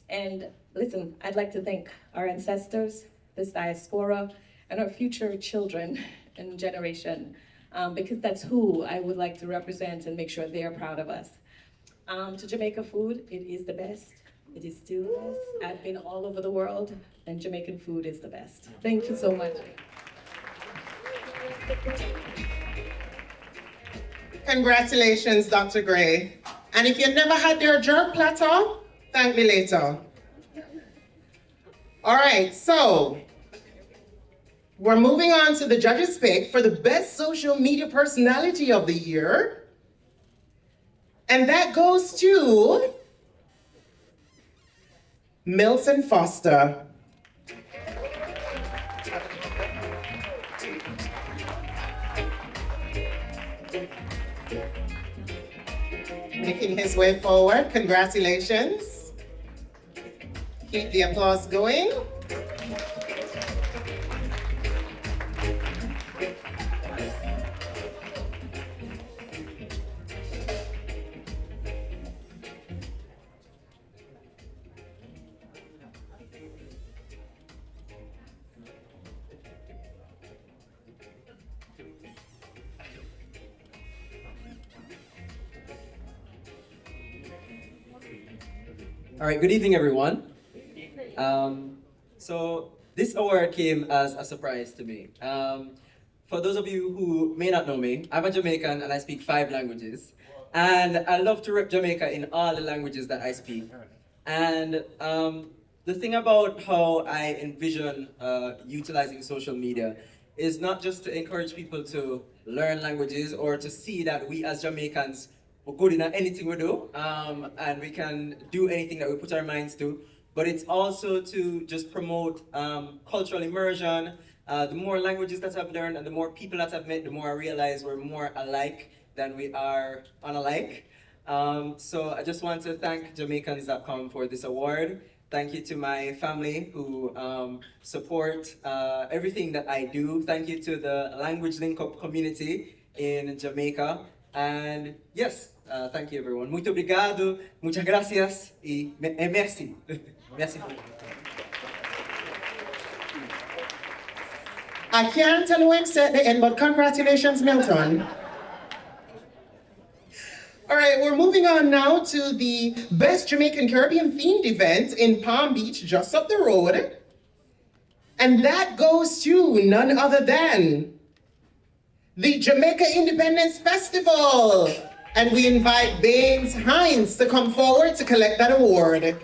And listen, I'd like to thank our ancestors, this diaspora, and our future children and generation, because that's who I would like to represent and make sure they're proud of us. To Jamaica food, it is the best. It is still the best. I've been all over the world, and Jamaican food is the best. Thank you so much. Congratulations, Dr. Gray. And if you never had their jerk platter, thank me later. All right, so we're moving on to the judges' pick for the best social media personality of the year. And that goes to Milton Foster. Making his way forward, congratulations. Keep the applause going. All right, good evening, everyone. So this award came as a surprise to me. For those of you who may not know me, I'm a Jamaican and I speak 5 languages. And I love to rep Jamaica in all the languages that I speak. And the thing about how I envision utilizing social media is not just to encourage people to learn languages or to see that we as Jamaicans are good in anything we do, and we can do anything that we put our minds to, but it's also to just promote cultural immersion. The more languages that I've learned and the more people that I've met, the more I realize we're more alike than we are unalike. So I just want to thank Jamaicans.com for this award. Thank you to my family who support everything that I do. Thank you to the Language Link Up community in Jamaica. And yes, thank you everyone. Muito obrigado, muchas gracias y merci. Merci. I can't tell you when set the end, but congratulations, Milton. All right, we're moving on now to the Best Jamaican Caribbean themed event in Palm Beach, just up the road. And that goes to none other than the Jamaica Independence Festival. And we invite Baines Hines to come forward to collect that award.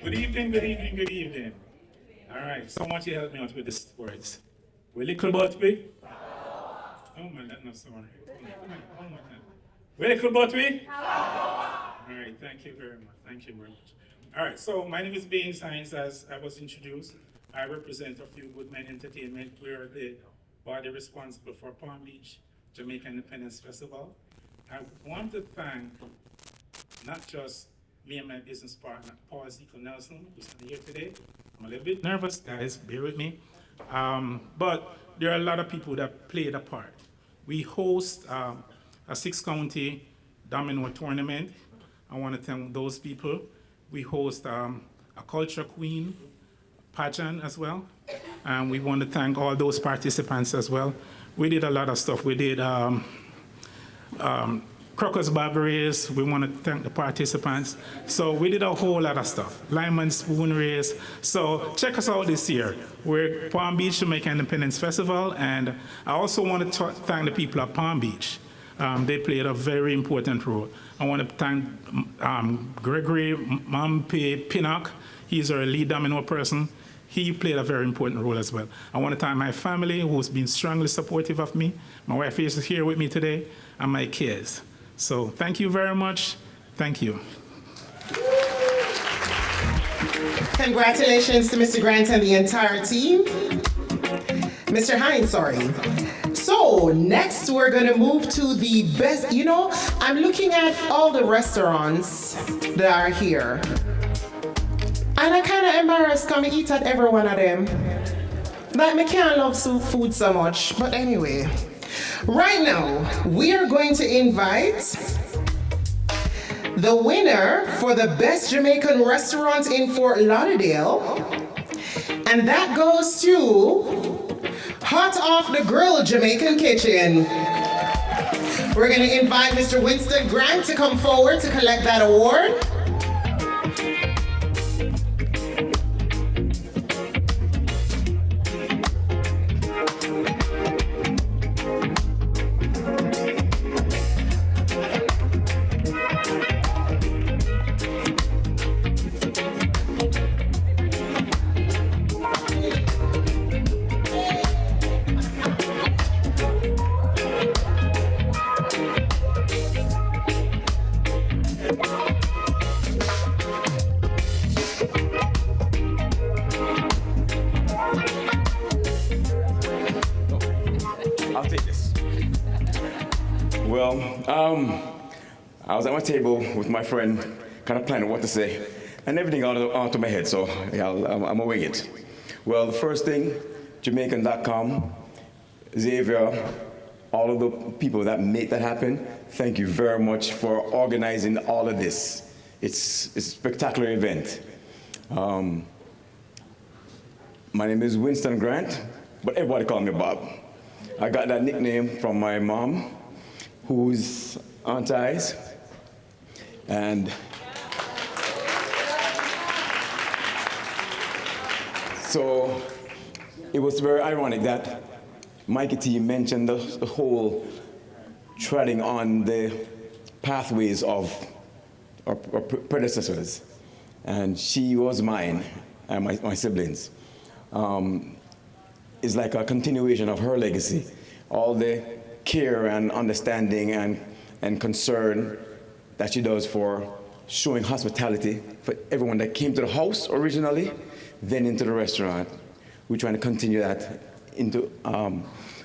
Good evening, good evening, good evening. All right, someone should help me out with these words. We little but we? Oh man, that's not so right. One more time. We little but we? All right, thank you very much. Thank you very much. All right, so my name is Baines Hines, as I was introduced. I represent A Few Good Men Entertainment. We are the body responsible for Palm Beach Jamaican Independence Festival. I want to thank not just me and my business partner, Paul Ezekiel Nelson, who's not here today. I'm a little bit nervous, guys, bear with me. But there are a lot of people that played a part. We host a 6-county domino tournament. I want to thank those people. We host a culture queen pageant as well. And we want to thank all those participants as well. We did a lot of stuff. We did Crocus Bag Race, we want to thank the participants. So we did a whole lot of stuff. Lyman Spoon Race. So check us out this year. We're at Palm Beach Jamaican Independence Festival, and I also want to thank the people of Palm Beach. They played a very important role. I want to thank Gregory Mampe Pinnock. He's our lead domino person. He played a very important role as well. I want to thank my family, who's been strongly supportive of me. My wife is here with me today, and my kids. So thank you very much. Thank you. Congratulations to Mr. Grant and the entire team. Mr. Hines, sorry. So next we're gonna move to the best, I'm looking at all the restaurants that are here. And I kind of embarrassed coming eat at every one of them. Like, I can't love food so much, but anyway. Right now, we are going to invite the winner for the best Jamaican restaurant in Fort Lauderdale. And that goes to Hot Off the Grill Jamaican Kitchen. We're going to invite Mr. Winston Grant to come forward to collect that award. I was at my table with my friend, kind of planning what to say. and everything out of my head, so yeah, I'm gonna wing it. Well, the first thing, Jamaican.com, Xavier, all of the people that make that happen, thank you very much for organizing all of this. It's a spectacular event. My name is Winston Grant, but everybody call me Bob. I got that nickname from my mom, who's Aunt Eyes, and so it was very ironic that Mikey T mentioned the whole treading on the pathways of our predecessors, and she was mine and my siblings. It's like a continuation of her legacy. All the care and understanding and concern that she does for showing hospitality for everyone that came to the house originally, then into the restaurant. We're trying to continue that into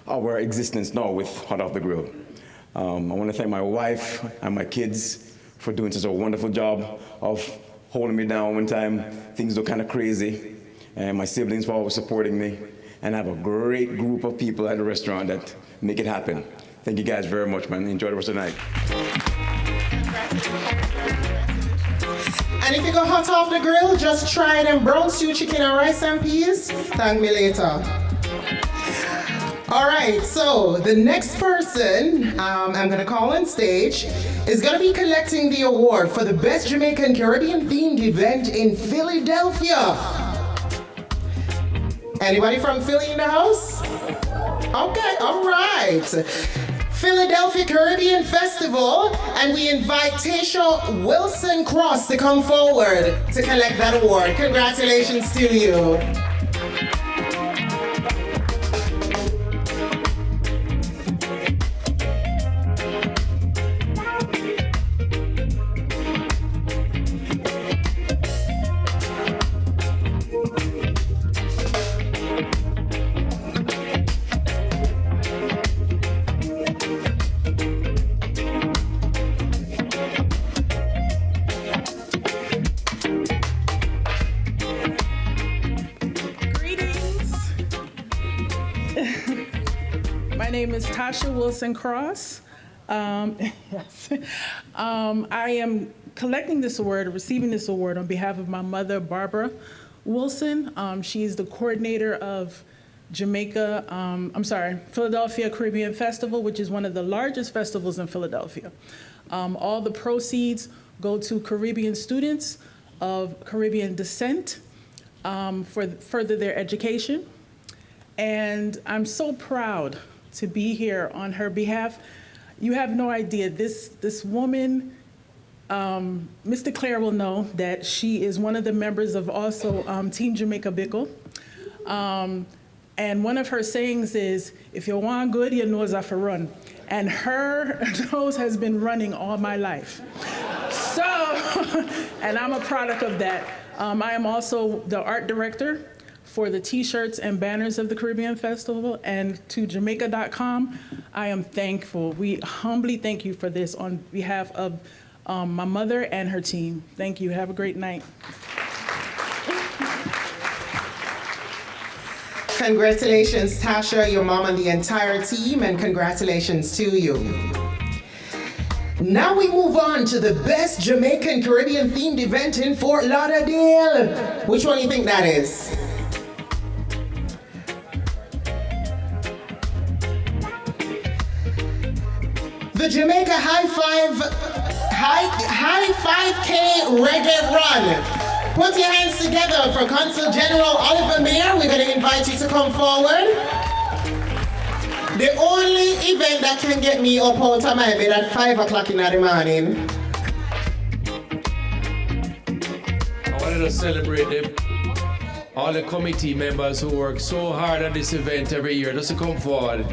our existence now with Hot Off the Grill. I want to thank my wife and my kids for doing such a wonderful job of holding me down when time things look kind of crazy, and my siblings for always supporting me, and I have a great group of people at the restaurant that make it happen. Thank you guys very much, man. Enjoy the rest of the night. And if you go Hot Off the Grill, just try them brown stew chicken and rice and peas. Thank me later. All right, so the next person I'm gonna call on stage is gonna be collecting the award for the best Jamaican Caribbean themed event in Philadelphia. Anybody from Philly in the house? Okay, all right. Philadelphia Caribbean Festival, and we invite Tasha Wilson Cross to come forward to collect that award. Congratulations to you. My name is Tasha Wilson Cross. Yes. I am collecting this award, receiving this award on behalf of my mother, Barbara Wilson. She is the coordinator of Philadelphia Caribbean Festival, which is one of the largest festivals in Philadelphia. All the proceeds go to Caribbean students of Caribbean descent for further their education. And I'm so proud to be here on her behalf. You have no idea, this woman, Mr. Claire will know that she is one of the members of also Team Jamaica Bickle. And one of her sayings is, if you want good, your nose have to run. And her nose has been running all my life. So, and I'm a product of that. I am also the art director for the t-shirts and banners of the Caribbean Festival, and to Jamaica.com, I am thankful. We humbly thank you for this on behalf of my mother and her team. Thank you, have a great night. Congratulations, Tasha, your mom, and the entire team, and congratulations to you. Now we move on to the best Jamaican Caribbean themed event in Fort Lauderdale. Which one do you think that is? The Jamaica High 5K Reggae Run. Put your hands together for Consul General Oliver Mayer. We're going to invite you to come forward. The only event that can get me up out of my bed at 5 o'clock in the morning. I wanted to celebrate all the committee members who work so hard on this event every year just to come forward.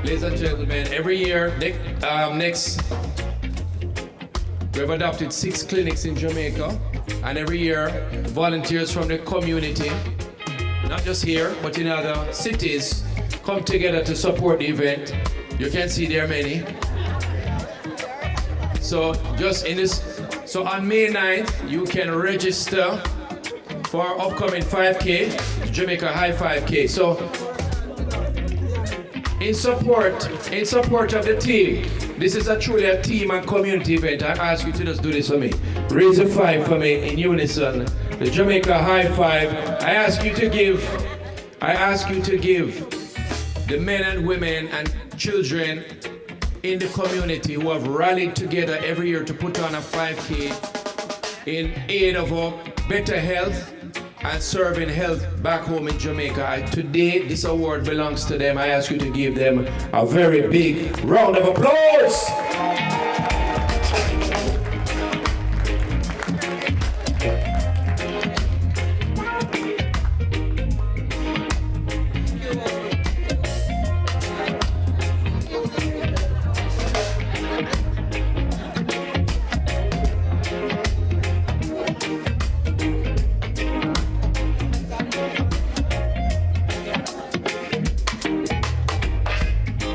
Ladies and gentlemen, every year, next, we've adopted 6 clinics in Jamaica, and every year, volunteers from the community, not just here, but in other cities, come together to support the event. You can see there are many. So just in this So on May 9th, you can register for our upcoming 5K, Jamaica High 5K. So in support of the team, this is truly a team and community event. I ask you to just do this for me. Raise a 5 for me in unison. The Jamaica High 5. I ask you to give the men and women and children in the community who have rallied together every year to put on a 5K in aid of our better health and serving health back home in Jamaica. Today, this award belongs to them. I ask you to give them a very big round of applause.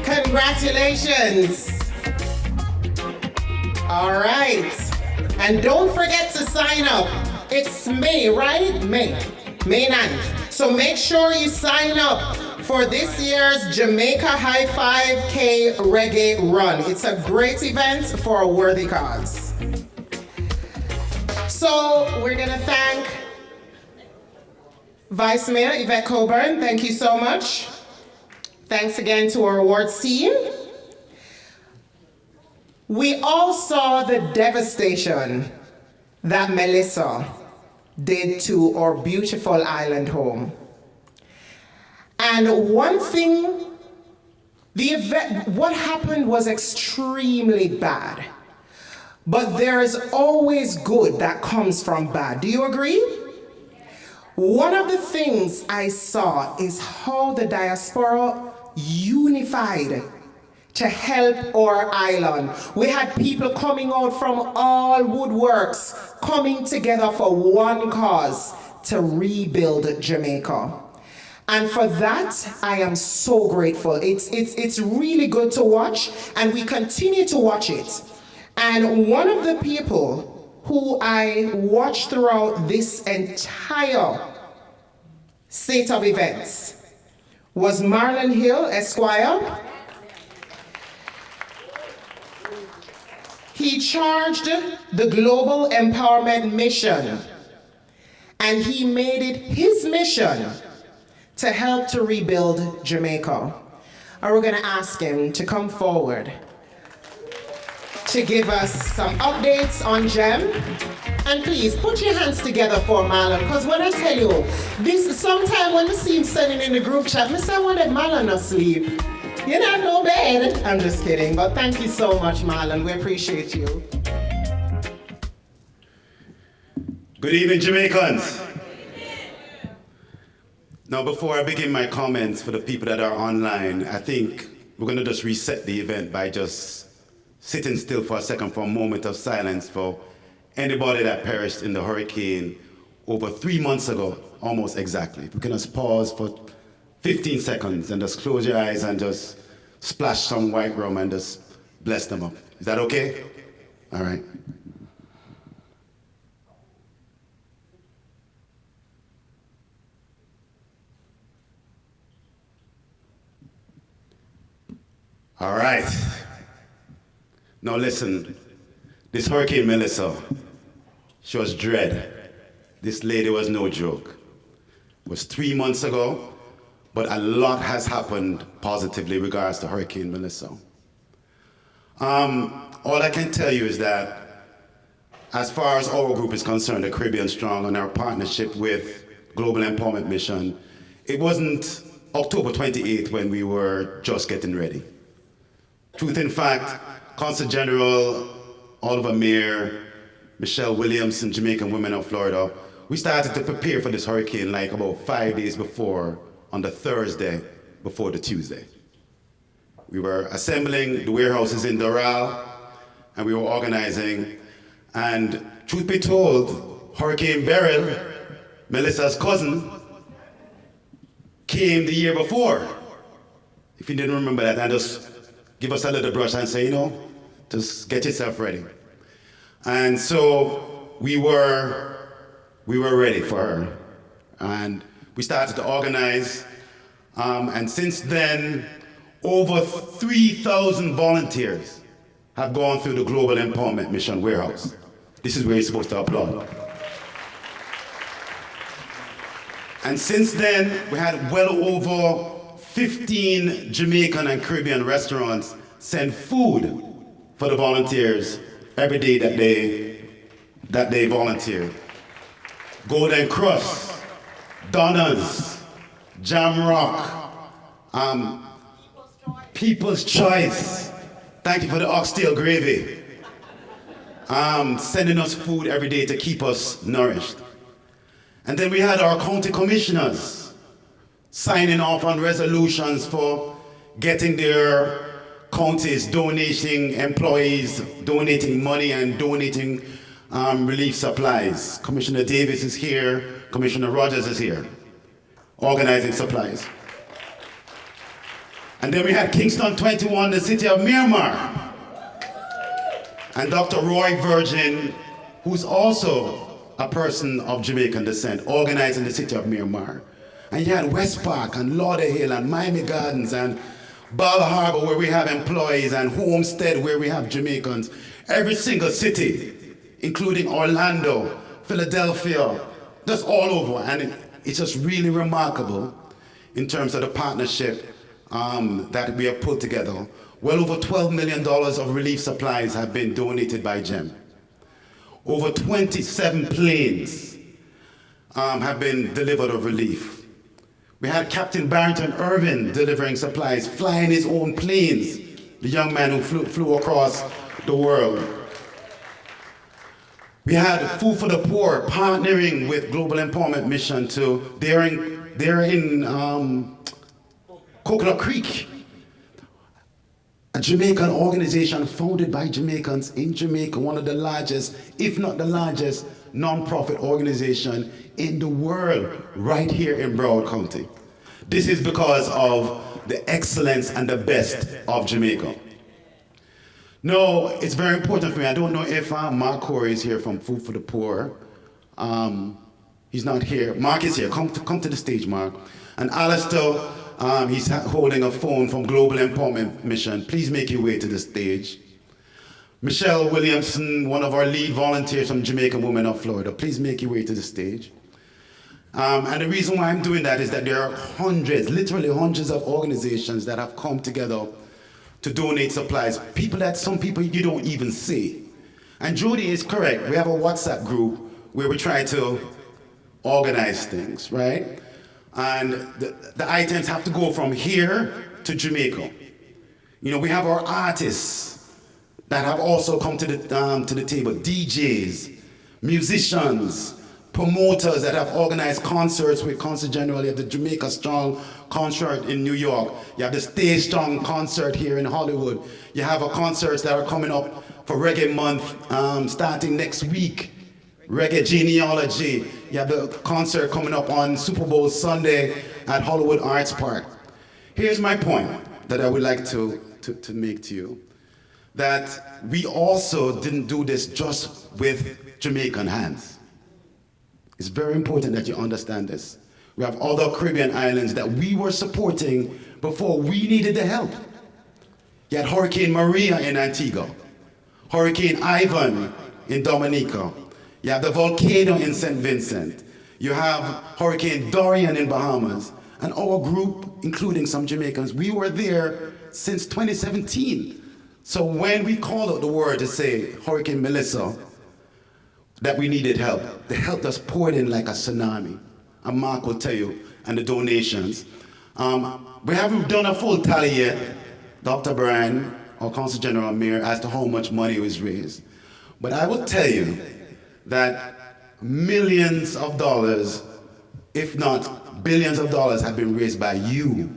Congratulations. All right. And don't forget to sign up. It's May, right? May 9th. So make sure you sign up for this year's Jamaica High 5K Reggae Run. It's a great event for a worthy cause. So we're gonna thank Vice Mayor Yvette Coburn. Thank you so much. Thanks again to our awards team. We all saw the devastation that Melissa did to our beautiful island home. And one thing, what happened was extremely bad. But there is always good that comes from bad. Do you agree? One of the things I saw is how the diaspora unified to help our island. We had people coming out from all woodworks, coming together for one cause, to rebuild Jamaica. And for that, I am so grateful. It's really good to watch, and we continue to watch it. And one of the people who I watched throughout this entire state of events was Marlon Hill, Esquire. He charged the Global Empowerment Mission, and he made it his mission to help to rebuild Jamaica. And we're gonna ask him to come forward to give us some updates on GEM. And please, put your hands together for Marlon, because when I tell you, this sometime when you see him standing in the group chat, I say, I wanted Marlon asleep. You're not no bad. I'm just kidding, but thank you so much, Marlon. We appreciate you. Good evening, Jamaicans. Now, before I begin my comments for the people that are online, I think we're gonna just reset the event by just sitting still for a second for a moment of silence for anybody that perished in the hurricane over 3 months ago, almost exactly. We can just pause for 15 seconds and just close your eyes and just splash some white rum and just bless them up. Is that okay? All right. All right. Now listen, this Hurricane Melissa, she was dread. This lady was no joke. It was 3 months ago, but a lot has happened positively in regards to Hurricane Melissa. All I can tell you is that as far as our group is concerned, the Caribbean Strong, and our partnership with Global Empowerment Mission, it wasn't October 28th when we were just getting ready. Truth in fact, Consul General Oliver Mayer, Michelle Williamson, Jamaican Women of Florida, we started to prepare for this hurricane like about 5 days before, on the Thursday before the Tuesday. We were assembling the warehouses in Doral, and we were organizing, and truth be told, Hurricane Beryl, Melissa's cousin, came the year before. If you didn't remember that, and just give us a little brush and say, you know, just get yourself ready. And so we were ready for her. And we started to organize. And since then, over 3,000 volunteers have gone through the Global Empowerment Mission warehouse. This is where you're supposed to applaud. And since then, we had well over 15 Jamaican and Caribbean restaurants send food for the volunteers every day that they volunteer. Golden Cross, Donna's, Jamrock, People's Choice. Thank you for the oxtail gravy. Sending us food every day to keep us nourished. And then we had our county commissioners signing off on resolutions for getting their counties donating, employees donating money and donating relief supplies. Commissioner Davis is here, Commissioner Rogers is here, organizing supplies. And then we had Kingston 21, the city of Miramar. And Dr. Roy Virgin, who's also a person of Jamaican descent, organizing the city of Miramar. And you had West Park and Lauderhill and Miami Gardens and Bal Harbor where we have employees and Homestead where we have Jamaicans. Every single city, including Orlando, Philadelphia, just all over. And it's just really remarkable in terms of the partnership that we have put together. Well over $12 million of relief supplies have been donated by GEM. Over 27 planes have been delivered of relief. We had Captain Barrington Irvin delivering supplies, flying his own planes, the young man who flew across the world. We had Food for the Poor partnering with Global Empowerment Mission they're in Coconut Creek, a Jamaican organization founded by Jamaicans in Jamaica, one of the largest, if not the largest, non-profit organization in the world, right here in Broward County. This is because of the excellence and the best of Jamaica. No, it's very important for me. I don't know if Mark Corey is here from Food for the Poor. He's not here. Mark is here. Come to the stage, Mark. And Alistair, he's holding a phone from Global Empowerment Mission. Please make your way to the stage. Michelle Williamson, one of our lead volunteers from Jamaican Women of Florida. Please make your way to the stage. And the reason why I'm doing that is that there are hundreds, literally hundreds of organizations that have come together to donate supplies. Some people you don't even see. And Jody is correct. We have a WhatsApp group where we try to organize things, right? And the items have to go from here to Jamaica. You know, we have our artists that have also come to the table, DJs, musicians, promoters that have organized concerts with Concert General. You have the Jamaica Strong concert in New York. You have the Stay Strong concert here in Hollywood. You have concerts that are coming up for Reggae Month starting next week. Reggae Genealogy. You have the concert coming up on Super Bowl Sunday at Hollywood Arts Park. Here's my point that I would like to make to you. That we also didn't do this just with Jamaican hands. It's very important that you understand this. We have other Caribbean islands that we were supporting before we needed the help. You had Hurricane Maria in Antigua, Hurricane Ivan in Dominica. You have the volcano in St. Vincent. You have Hurricane Dorian in Bahamas. And our group, including some Jamaicans, we were there since 2017. So when we called out the word to say Hurricane Melissa, that we needed help, the help just poured in like a tsunami. And Mark will tell you, and the donations. We haven't done a full tally yet, Dr. Brian, or Consul General Mayor, as to how much money was raised. But I will tell you that millions of dollars, if not billions of dollars, have been raised by you.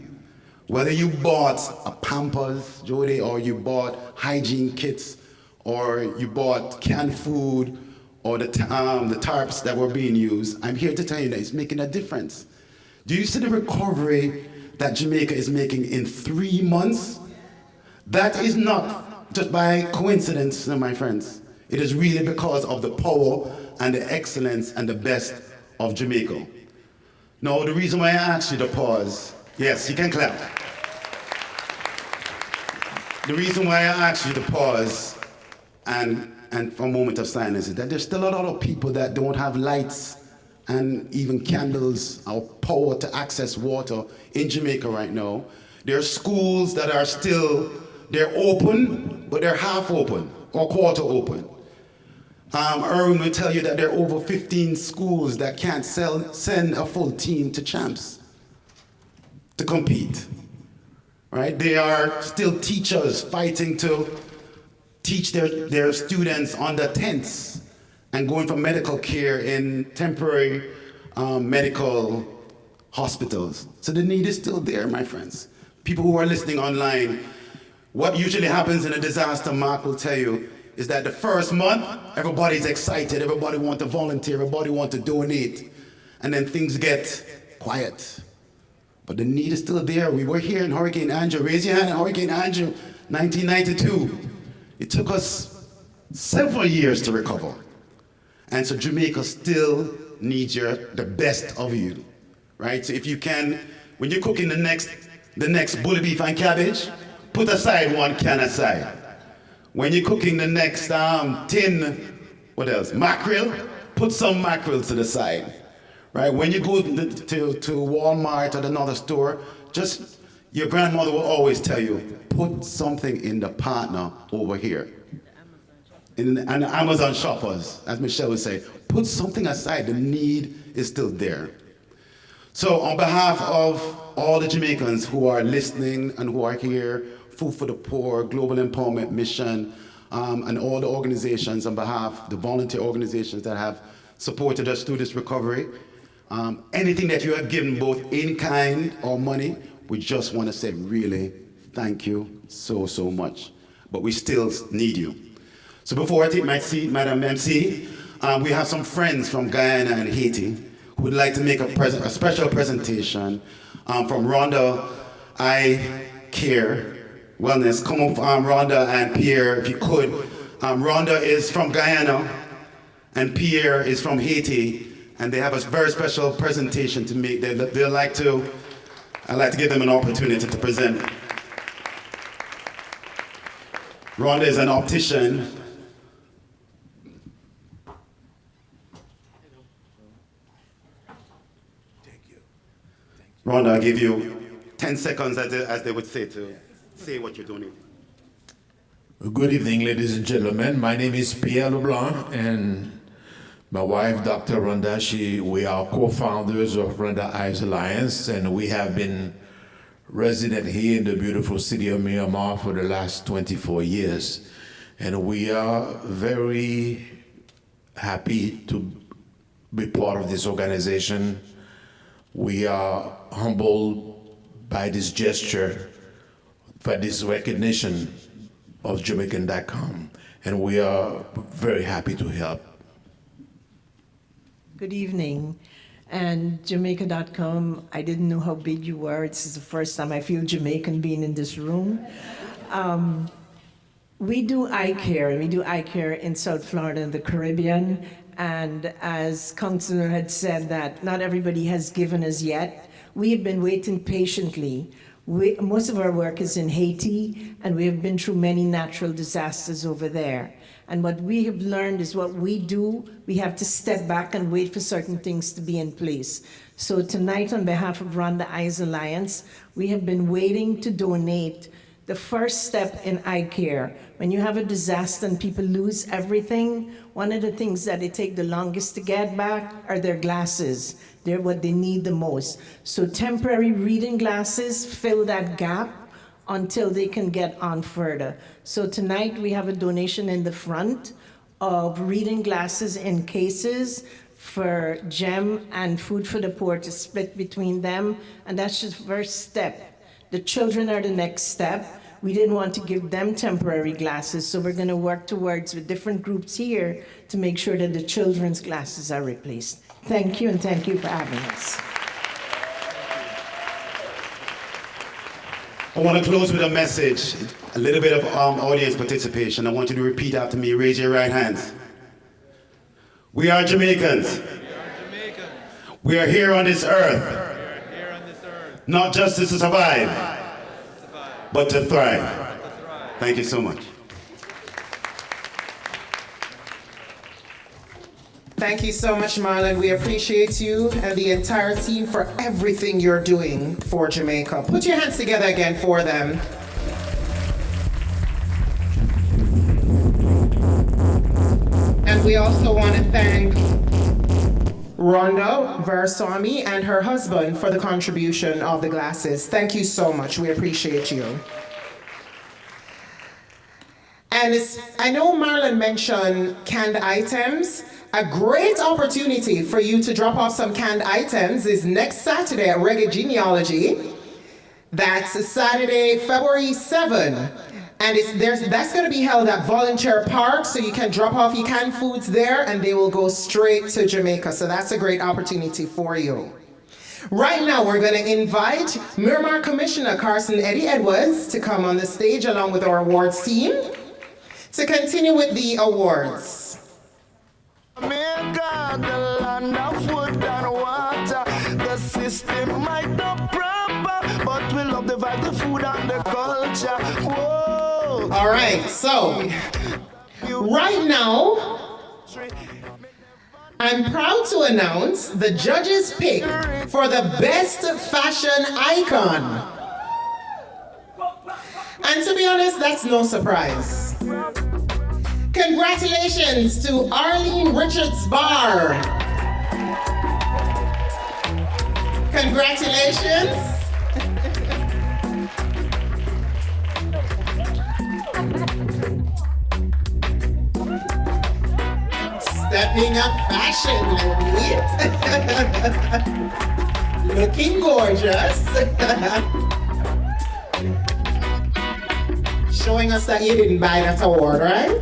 Whether you bought a Pampers, Jody, or you bought hygiene kits, or you bought canned food, or the tarps that were being used, I'm here to tell you that it's making a difference. Do you see the recovery that Jamaica is making in 3 months? That is not just by coincidence, my friends. It is really because of the power and the excellence and the best of Jamaica. Now, the reason why I asked you to pause, yes, you can clap. The reason why I asked you to pause and for a moment of silence is that there's still a lot of people that don't have lights and even candles or power to access water in Jamaica right now. There are schools that are still, they're open, but they're half open or quarter open. Erwin will tell you that there are over 15 schools that can't send a full team to champs to compete. Right? They are still teachers fighting to teach their students under tents and going for medical care in temporary medical hospitals. So the need is still there, my friends. People who are listening online, what usually happens in a disaster, Mark will tell you, is that the first month, everybody's excited, everybody wants to volunteer, everybody wants to donate, and then things get quiet. But the need is still there. We were here in Hurricane Andrew. Raise your hand in Hurricane Andrew, 1992. It took us several years to recover. And so Jamaica still needs the best of you, right? So if you can, when you're cooking the next bully beef and cabbage, put aside one can aside. When you're cooking the next mackerel, put some mackerel to the side, right? When you go to Walmart or another store, just, your grandmother will always tell you, put something in the partner over here. And the Amazon shoppers, as Michelle would say, put something aside, the need is still there. So on behalf of all the Jamaicans who are listening and who are here, Food for the Poor, Global Empowerment Mission, and all the organizations on behalf, the volunteer organizations that have supported us through this recovery, anything that you have given both in kind or money, we just want to say really thank you so, so much. But we still need you. So before I take my seat, Madam MC, we have some friends from Guyana and Haiti who would like to make a special presentation from Rhonda I Care Wellness. Come up, Rhonda and Pierre, if you could. Rhonda is from Guyana, and Pierre is from Haiti, and they have a very special presentation to make. I'd like to give them an opportunity to present. Rhonda is an optician. Rhonda, I'll give you 10 seconds, as they would say, to say what you're doing. Good evening, ladies and gentlemen. My name is Pierre Leblanc, and my wife, Dr. Rhonda, we are co-founders of Rhonda Eyes Alliance, and we have been resident here in the beautiful city of Miramar for the last 24 years. And we are very happy to be part of this organization. We are humbled by this gesture, by this recognition of Jamaican.com, and we are very happy to help. Good evening. And Jamaica.com, I didn't know how big you were. This is the first time I feel Jamaican being in this room. We do eye care, and we do eye care in South Florida and the Caribbean. And as Councillor had said that not everybody has given us yet, we have been waiting patiently. Most of our work is in Haiti, and we have been through many natural disasters over there. And what we have learned is what we do, we have to step back and wait for certain things to be in place. So tonight, on behalf of Rhonda Eyes Alliance, we have been waiting to donate the first step in eye care. When you have a disaster and people lose everything, one of the things that they take the longest to get back are their glasses. They're what they need the most. So temporary reading glasses fill that gap until they can get on further. So tonight we have a donation in the front of reading glasses in cases for GEM and Food for the Poor to split between them, and that's just the first step. The children are the next step. We didn't want to give them temporary glasses, so we're going to work towards with different groups here to make sure that the children's glasses are replaced. Thank you, and thank you for having us. I want to close with a message, a little bit of audience participation. I want you to repeat after me. Raise your right hands. We are Jamaicans. We are here on this earth, not just to survive, but to thrive. Thank you so much. Thank you so much, Marlon. We appreciate you and the entire team for everything you're doing for Jamaica. Put your hands together again for them. And we also want to thank Rhonda Versami and her husband for the contribution of the glasses. Thank you so much. We appreciate you. And I know Marlon mentioned canned items. A great opportunity for you to drop off some canned items is next Saturday at Reggae Genealogy. That's Saturday, February 7. And that's going to be held at Volunteer Park, so you can drop off your canned foods there and they will go straight to Jamaica. So that's a great opportunity for you. Right now, we're going to invite Miramar Commissioner Carson Eddie Edwards to come on the stage along with our awards team to continue with the awards. Jamaica, the land of wood and water. The system might not proper, but we love the vibe, the food and the culture. Whoa. All right, so right now, I'm proud to announce the judges' pick for the best fashion icon. And to be honest, that's no surprise. Congratulations to Arlene Richards Barr. Congratulations. Stepping up fashionably. Looking gorgeous. Showing us that you didn't buy that award, right?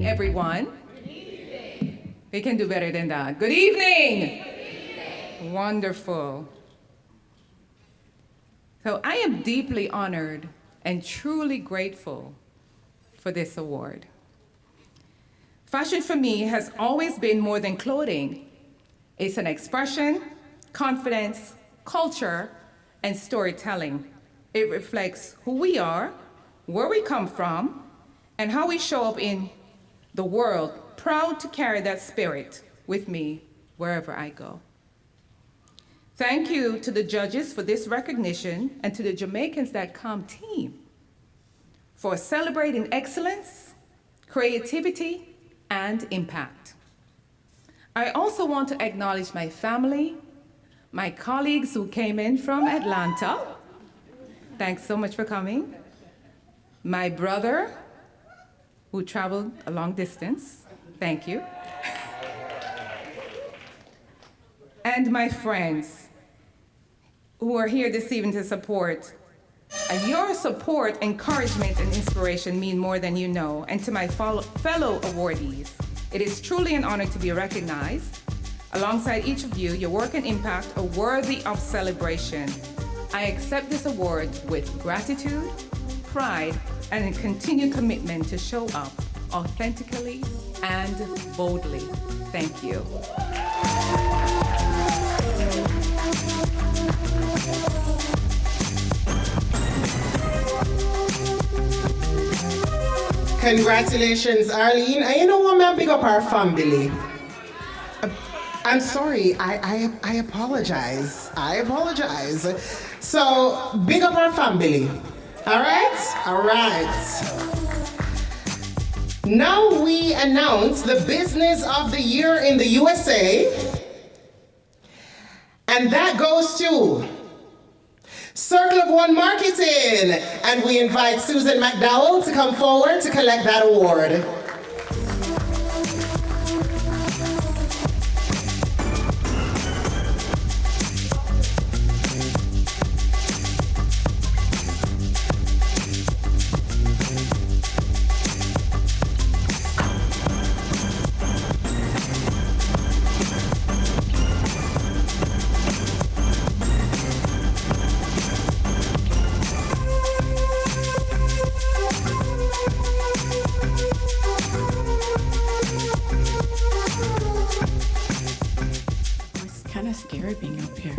Everyone. We can do better than that. Good evening. Good evening. Wonderful. So I am deeply honored and truly grateful for this award. Fashion for me has always been more than clothing. It's an expression, confidence, culture, and storytelling. It reflects who we are, where we come from, and how we show up in the world, proud to carry that spirit with me wherever I go. Thank you to the judges for this recognition and to the Jamaicans.com team for celebrating excellence, creativity, and impact. I also want to acknowledge my family, my colleagues who came in from Atlanta. Thanks so much for coming. My brother, who traveled a long distance. Thank you. And my friends who are here this evening to support. Your support, encouragement, and inspiration mean more than you know. And to my fellow awardees, it is truly an honor to be recognized. Alongside each of you, your work and impact are worthy of celebration. I accept this award with gratitude, pride, and a continued commitment to show up authentically and boldly. Thank you. Congratulations, Arlene. And you know what, man? Big up our family. I'm sorry, I apologize. I apologize. So, big up our family. All right? All right. Now we announce the Business of the Year in the USA. And that goes to Circle of One Marketing. And we invite Susan McDowell to come forward to collect that award. Scary being up here.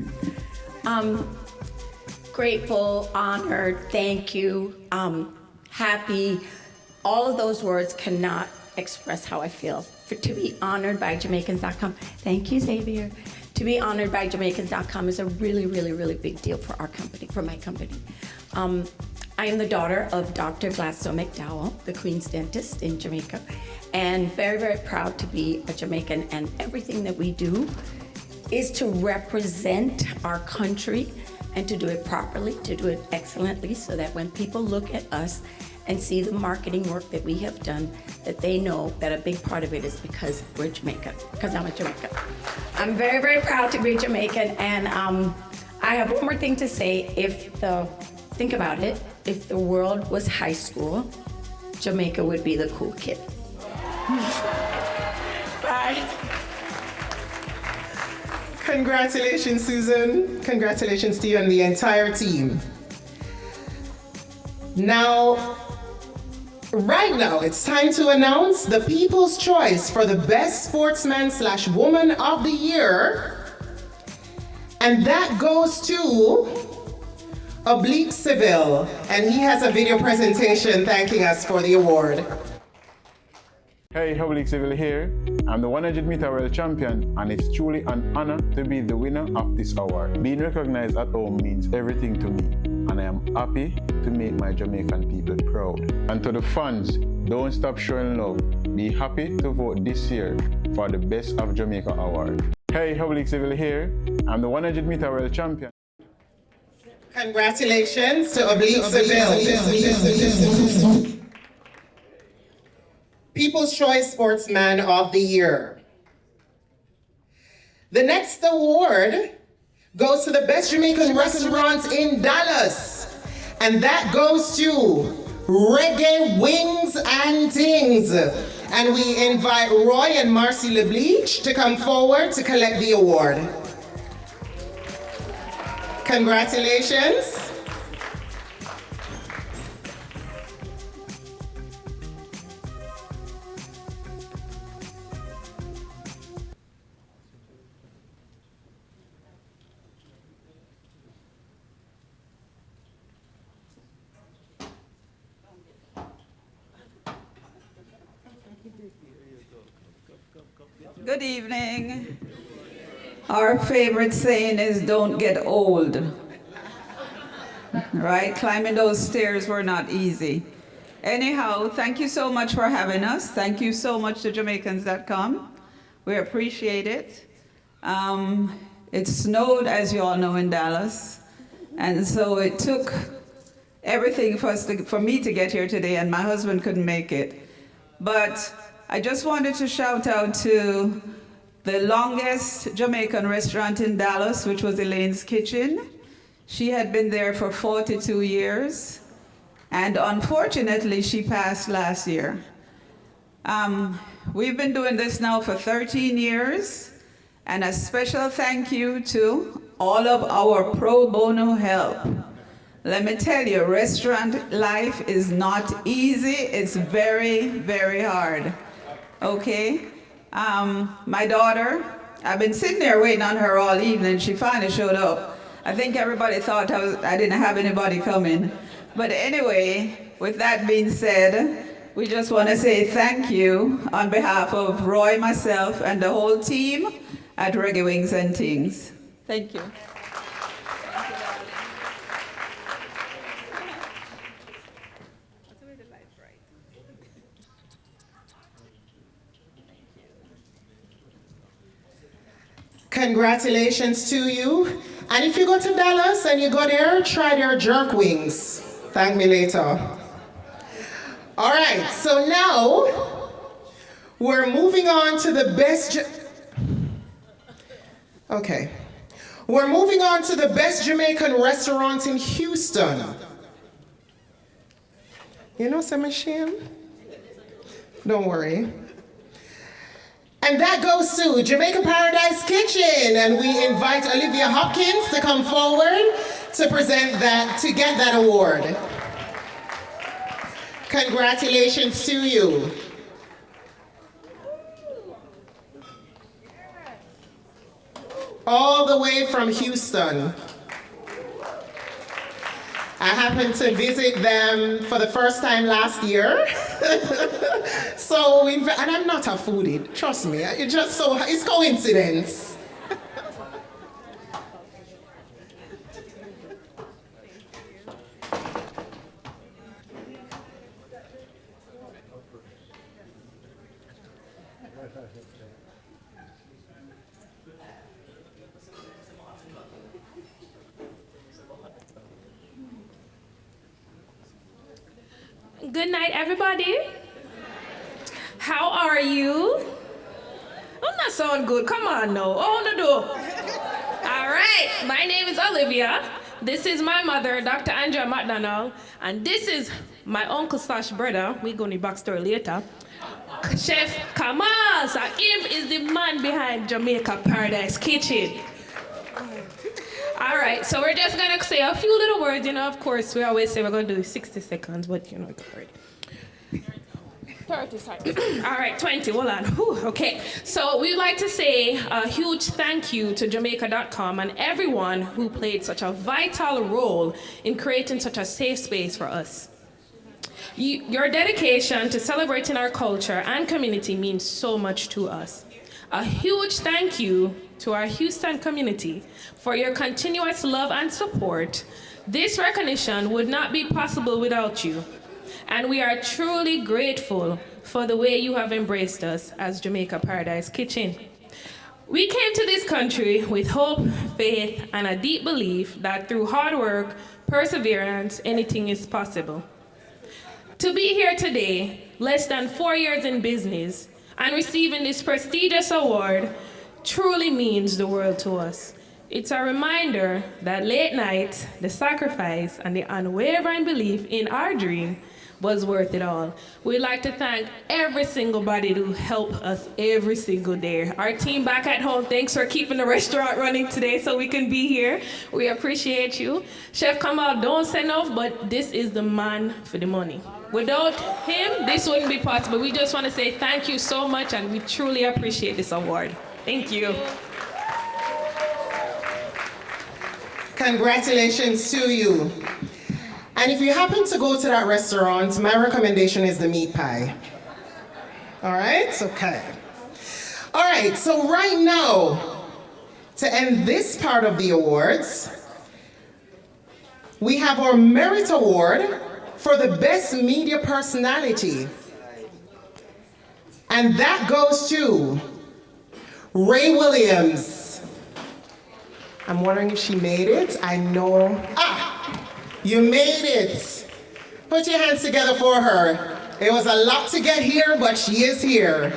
Grateful, honored, thank you, happy. All of those words cannot express how I feel. To be honored by Jamaicans.com, thank you, Xavier. To be honored by Jamaicans.com is a really, really, really big deal for our company, for my company. I am the daughter of Dr. Gladstone McDowell, the Queen's dentist in Jamaica, and very, very proud to be a Jamaican, and everything that we do is to represent our country and to do it properly, to do it excellently, so that when people look at us and see the marketing work that we have done, that they know that a big part of it is because we're Jamaican, because I'm a Jamaican. I'm very, very proud to be Jamaican, and I have one more thing to say. Think about it, if the world was high school, Jamaica would be the cool kid. Bye. Congratulations, Susan. Congratulations to you and the entire team. Now, right now, it's time to announce the People's Choice for the Best Sportsman/Woman of the Year. And that goes to Oblique Civil. And he has a video presentation thanking us for the award. Hey, Oblique Civil here. I'm the 100-meter world champion, and it's truly an honor to be the winner of this award. Being recognized at home means everything to me, and I am happy to make my Jamaican people proud. And to the fans, don't stop showing love. Be happy to vote this year for the Best of Jamaica award. Hey, Oblique Civil here. I'm the 100-meter world champion. Congratulations to Oblique Civil. People's Choice Sportsman of the Year. The next award goes to the Best Jamaican Restaurant in Dallas. And that goes to Reggae Wings and Things. And we invite Roy and Marcy LeBleach to come forward to collect the award. Congratulations. Good evening. Our favorite saying is don't get old. Right? Climbing those stairs were not easy. Anyhow, thank you so much for having us. Thank you so much to Jamaicans.com. We appreciate it. It snowed, as you all know, in Dallas. And so it took everything for me to get here today, and my husband couldn't make it. But I just wanted to shout out to the longest Jamaican restaurant in Dallas, which was Elaine's Kitchen. She had been there for 42 years, and unfortunately, she passed last year. We've been doing this now for 13 years, and a special thank you to all of our pro bono help. Let me tell you, restaurant life is not easy. It's very, very hard. Okay? My daughter, I've been sitting there waiting on her all evening. She finally showed up. I think everybody thought I didn't have anybody coming. But anyway, with that being said, we just want to say thank you on behalf of Roy, myself, and the whole team at Reggae Wings and Things. Thank you. Congratulations to you. And if you go to Dallas and you go there, try their jerk wings. Thank me later. All right, so now we're moving on to the best. Okay. We're moving on to the best Jamaican restaurant in Houston. You know some machine? Don't worry. And that goes to Jamaica Paradise Kitchen, and we invite Olivia Hopkins to come forward to present that, to get that award. Congratulations to you. All the way from Houston. I happened to visit them for the first time last year. And I'm not a foodie, trust me. It's coincidence. Good night, everybody. How are you? I'm not sound good. Come on now. Oh, no, no. All right. My name is Olivia. This is my mother, Dr. Andrea McDonald. And this is my uncle slash brother. We're going to backstory later. Chef Kamal. So him is the man behind Jamaica Paradise Kitchen. All right, so we're just gonna say a few little words, of course, we always say we're gonna do 60 seconds, but it's already 30 seconds. All right, 20, hold on. Whew, okay, so we'd like to say a huge thank you to Jamaica.com and everyone who played such a vital role in creating such a safe space for us. Your dedication to celebrating our culture and community means so much to us. A huge thank you to our Houston community for your continuous love and support. This recognition would not be possible without you. And we are truly grateful for the way you have embraced us as Jamaica Paradise Kitchen. We came to this country with hope, faith, and a deep belief that through hard work, perseverance, anything is possible. To be here today, less than 4 years in business, and receiving this prestigious award truly means the world to us. It's a reminder that late night, the sacrifice, and the unwavering belief in our dream was worth it all. We'd like to thank every single body who helped us every single day. Our team back at home, thanks for keeping the restaurant running today so we can be here. We appreciate you. Chef Kamal, don't say enough, but this is the man for the money. Without him, this wouldn't be possible. We just want to say thank you so much, and we truly appreciate this award. Thank you. Congratulations to you. And if you happen to go to that restaurant, my recommendation is the meat pie. All right? Okay. All right, so right now, to end this part of the awards, we have our Merit Award for the Best Media Personality. And that goes to Ray Williams. I'm wondering if she made it. I know. You made it. Put your hands together for her. It was a lot to get here, but she is here.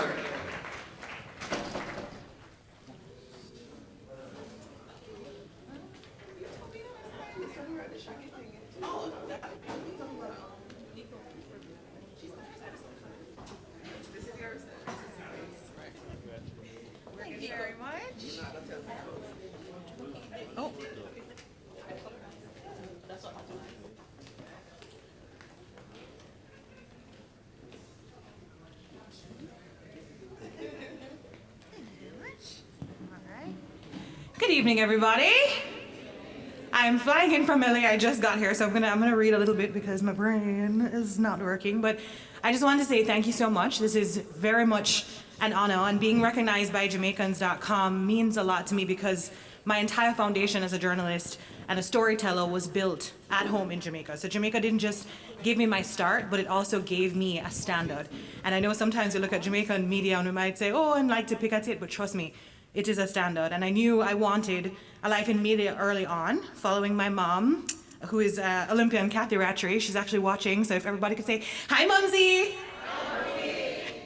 Thank you very much. Oh. Good evening, everybody. I'm flying in from LA. I just got here, so I'm gonna read a little bit because my brain is not working. But I just wanted to say thank you so much. This is very much an honor, and being recognized by Jamaicans.com means a lot to me because my entire foundation as a journalist and a storyteller was built at home in Jamaica. So Jamaica didn't just give me my start, but it also gave me a standard. And I know sometimes we look at Jamaican media and we might say, oh, and like to pick at it, but trust me, it is a standout. And I knew I wanted a life in media early on, following my mom, who is Olympian Kathy Rattray. She's actually watching, so if everybody could say, "Hi, Mumsy!"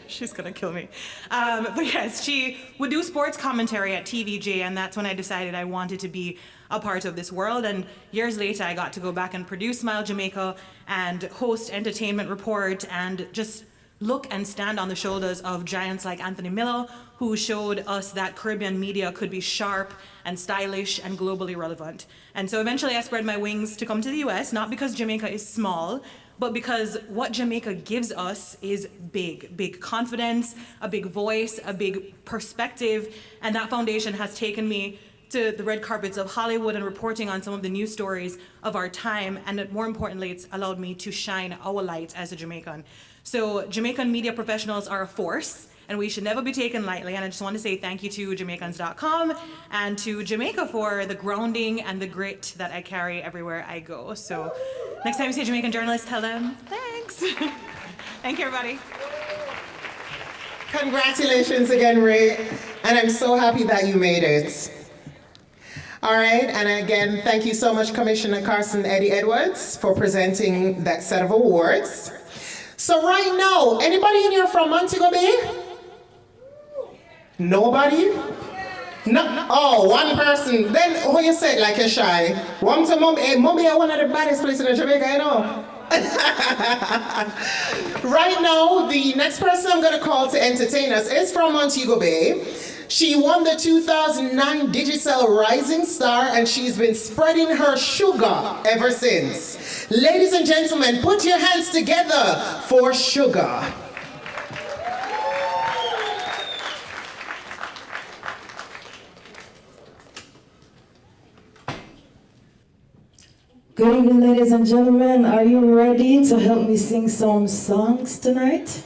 She's gonna kill me. But yes, she would do sports commentary at TVJ, and that's when I decided I wanted to be a part of this world. And years later, I got to go back and produce Smile Jamaica and host Entertainment Report and just look and stand on the shoulders of giants like Anthony Miller, who showed us that Caribbean media could be sharp and stylish and globally relevant. And so eventually I spread my wings to come to the US, not because Jamaica is small, but because what Jamaica gives us is big, big confidence, a big voice, a big perspective, and that foundation has taken me to the red carpets of Hollywood and reporting on some of the news stories of our time, and more importantly, it's allowed me to shine our light as a Jamaican. So Jamaican media professionals are a force, and we should never be taken lightly, and I just want to say thank you to Jamaicans.com and to Jamaica for the grounding and the grit that I carry everywhere I go. So next time you see a Jamaican journalist, tell them thanks. Thank you, everybody. Congratulations again, Ray, and I'm so happy that you made it. All right, and again, thank you so much, Commissioner Carson Eddie Edwards, for presenting that set of awards. So right now, anybody in here from Montego Bay? Nobody? No. Oh, one person. Then who you said like you're shy? One to Mumbai. Hey, Mumbai is one of the baddest places in Jamaica, you know. Right now, the next person I'm going to call to entertain us is from Montego Bay. She won the 2009 Digital Rising Star, and she's been spreading her sugar ever since. Ladies and gentlemen, put your hands together for Sugar. Good evening, ladies and gentlemen. Are you ready to help me sing some songs tonight?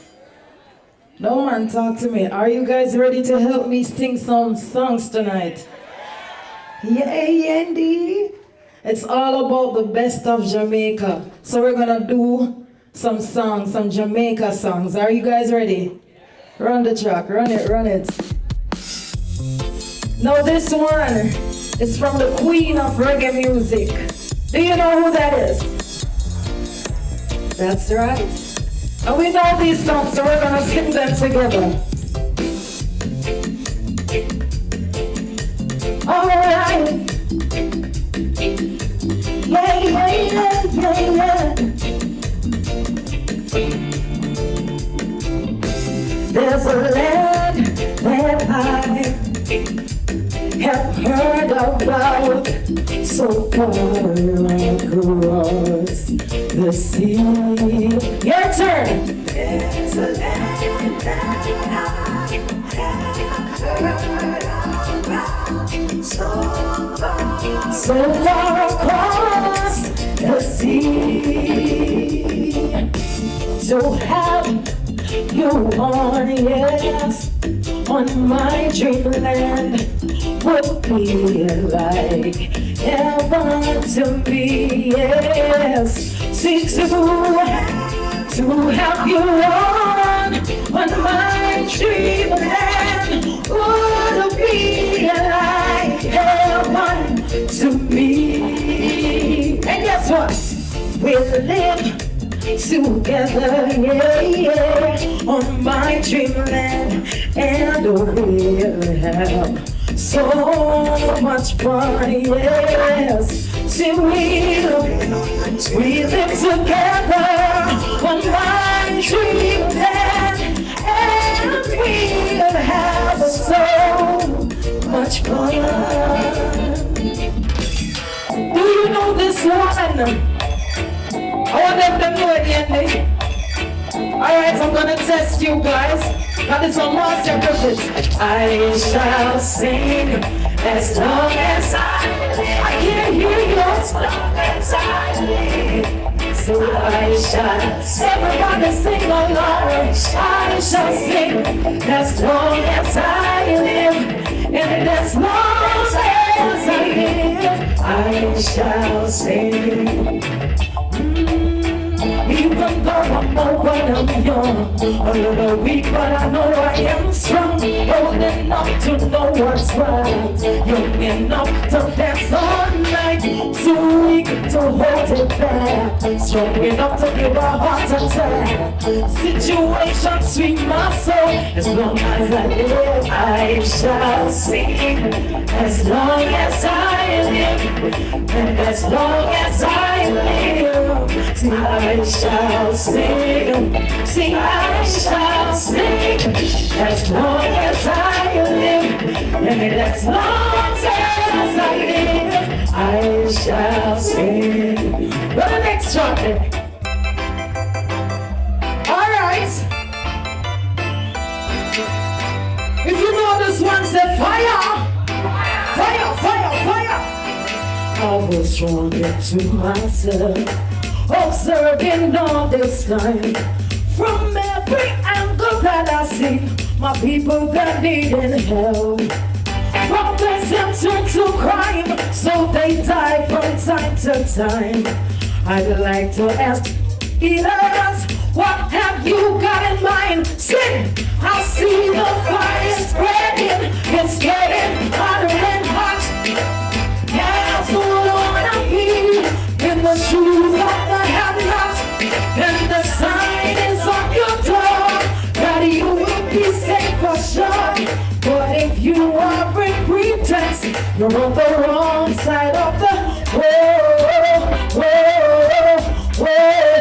No man, talk to me. Are you guys ready to help me sing some songs tonight? Yeah, Andy. It's all about the best of Jamaica. So we're gonna do some songs, some Jamaica songs. Are you guys ready? Run the track, run it, run it. Now this one is from the queen of reggae music. Do you know who that is? That's right. And we know these songs, so we're gonna sing them together. All right. Yeah, yeah, yeah, yeah, yeah. There's a land that I have heard about so far across the sea. Your turn. There's a land that I have heard about so far across the sea. To have you on, yes, on my dreamland would be like heaven to me, yes. See, to have you on my dreamland would be like heaven to me. And guess what? We'll live together, yeah, yeah, on my dreamland, and we'll have so much fun, yes. See, we live together on my dreamland, and we'll have so much fun. Do you know this one? I want them to know it, Andy. Alright, I'm gonna test you guys. Now this one, master perfect. I shall sing as long as I live. I can't hear you. As long as I live. So I shall, everybody sing along. I shall sing as long as I live. And as long as I live, I shall sing. Even though I'm old, but I'm young. A little weak, but I know I am strong. Old enough to know what's right. Young enough to dance all night. Too weak to hold it back. Strong enough to give a heart attack. Situation sweet my soul. As long as I live, I shall sing. As long as I live, and as long as I live, sing, I shall sing. Sing, I shall sing. As long as I live, and as long as I live, I shall sing. What the next track then? All right. If you know this one, say fire. Fire, fire, fire. I was drawn into myself, observing all this time. From every angle that I see, my people that needing help. From the turn to crime, so they die from time to time. I'd like to ask leaders, what have you got in mind? Sing! I see the fire spreading, it's getting hotter and hot. Yeah, so I wanna be in the shoes of the have-nots. And the sign is on your door that you will be safe for sure. But if you are in pretense, you're on the wrong side of the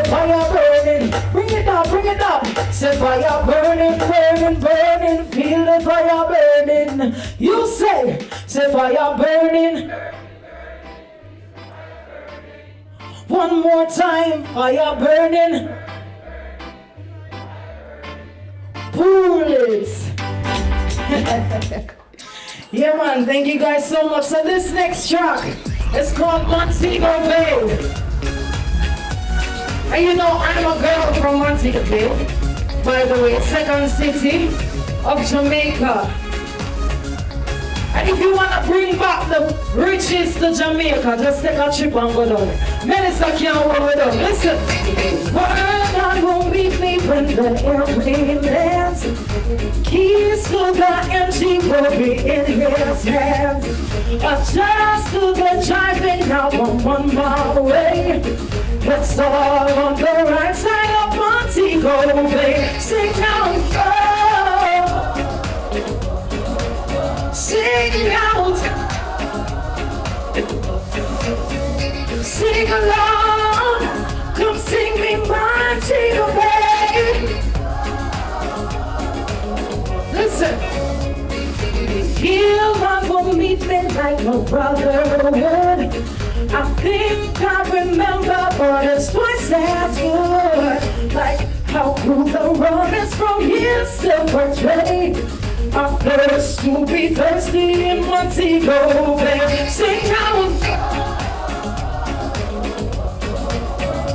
fire burning. Bring it up, bring it up. Say fire burning, burning, burning. Feel the fire burning. You say fire burning. One more time, fire burning. Bullets. Yeah, man, thank you guys so much. So this next track is called Montego Bay. And you know, I'm a girl from Montego Bay, by the way, second city of Jamaica. And if you want to bring back the riches to Jamaica, just take a trip and go down. Minister can't go with us. Listen. Word will meet me when the airplane lands. Keys to the MG will be in his hands. Adjust to the driving, now I'm on my way. It's all on the right side of Montego Bay. Sing down, oh. Sing out. Sing along. Come sing me Montego Bay. Listen. Feel love will meet me like no brother would. I think I remember, but it's twice as good. Like how cool the run is from here, silver tray. I'm first to be thirsty in Montego Bay. Sing out.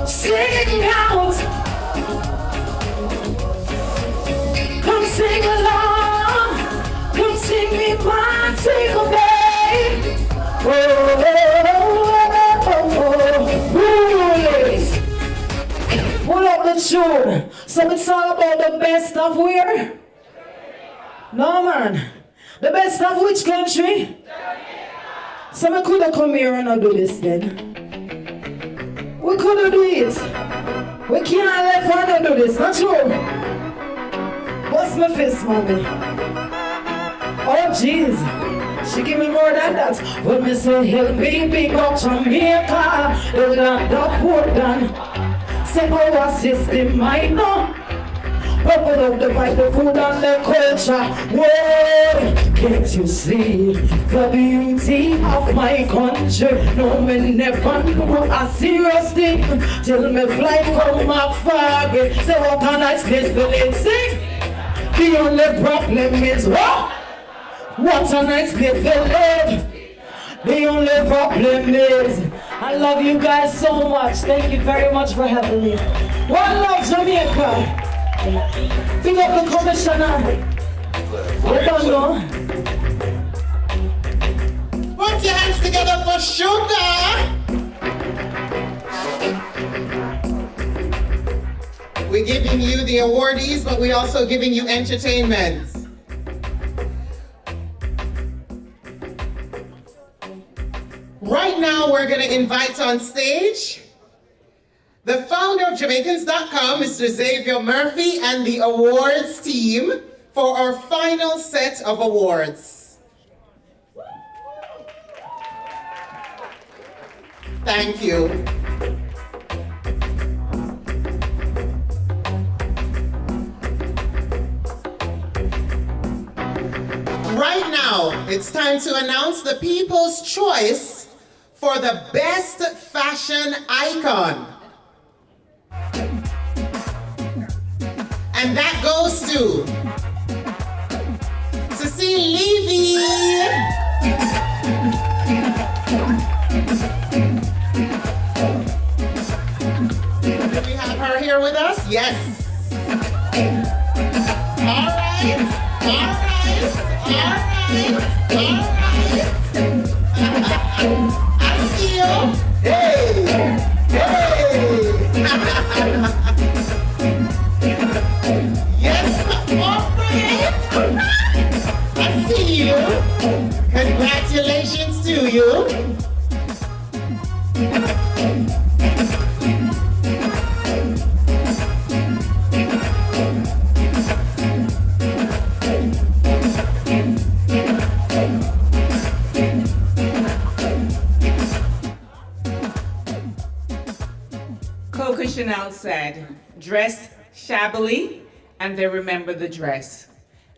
Sing out. Come sing along. Come sing me Montego Bay. Oh, pull up the tune. So it's all about the best of where? No, man. The best of which country? So we could have come here and not do this then. We could have do it. We can't let her do this, not true? What's my fist, mommy? Oh, jeez. She give me more than that. When me say, help me big up Jamaica, the land of Woodland. Say, our system, I know. People love the vibe, the food and the culture. Whoa, can't you see the beauty of my country? No, me never knew a serious thing till me fly come up far. Say, what a nice place to live, sing. The only problem is what? What a nice place to live. The only problem is I love you guys so much. Thank you very much for having me. One love, Jamaica. Big up the commissioner. You don't know. Put your hands together for Sugar. We're giving you the awardees, but we're also giving you entertainment. Right now, we're going to invite on stage the founder of Jamaicans.com, Mr. Xavier Murphy, and the awards team for our final set of awards. Thank you. Right now, it's time to announce the People's Choice for the Best Fashion Icon. And that goes to Cecile Levy. Do we have her here with us? Yes. All right. I see you. Hey. Yes, all right. I see you. Congratulations to you. Coco Chanel said, dress shabbily and they remember the dress.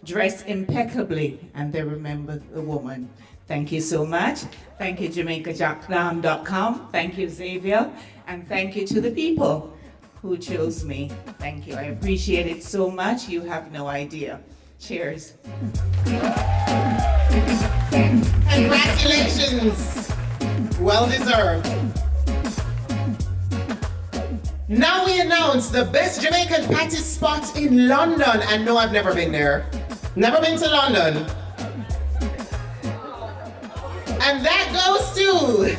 Dress impeccably and they remember the woman. Thank you so much. Thank you, JamaicanJockDown.com. Thank you, Xavier. And thank you to the people who chose me. Thank you. I appreciate it so much. You have no idea. Cheers. Congratulations. Well deserved. Now we announce the best Jamaican patty spot in London. And no, I've never been there. Never been to London. And that goes to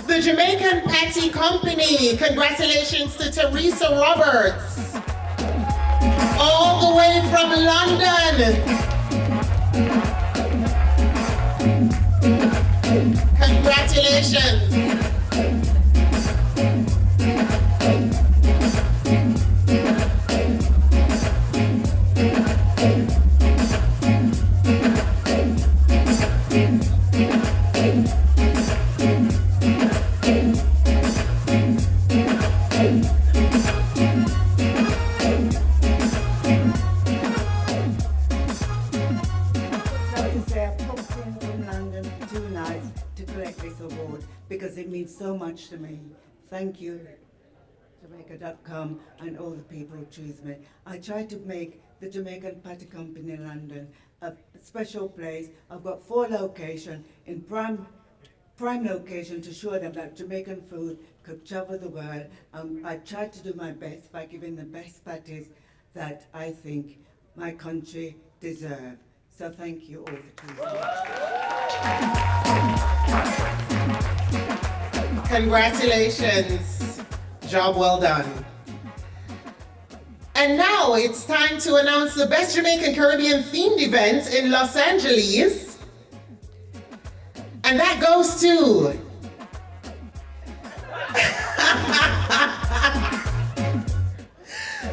the Jamaican Patty Company. Congratulations to Teresa Roberts. All the way from London. Congratulations. Because it means so much to me. Thank you, Jamaica.com, and all the people who choose me. I try to make the Jamaican Patty Company in London a special place. I've got 4 locations in prime location to show them that Jamaican food could travel the world. I try to do my best by giving the best patties that I think my country deserves. So thank you all for choosing. Congratulations. Job well done. And now it's time to announce the best Jamaican Caribbean themed event in Los Angeles. And that goes to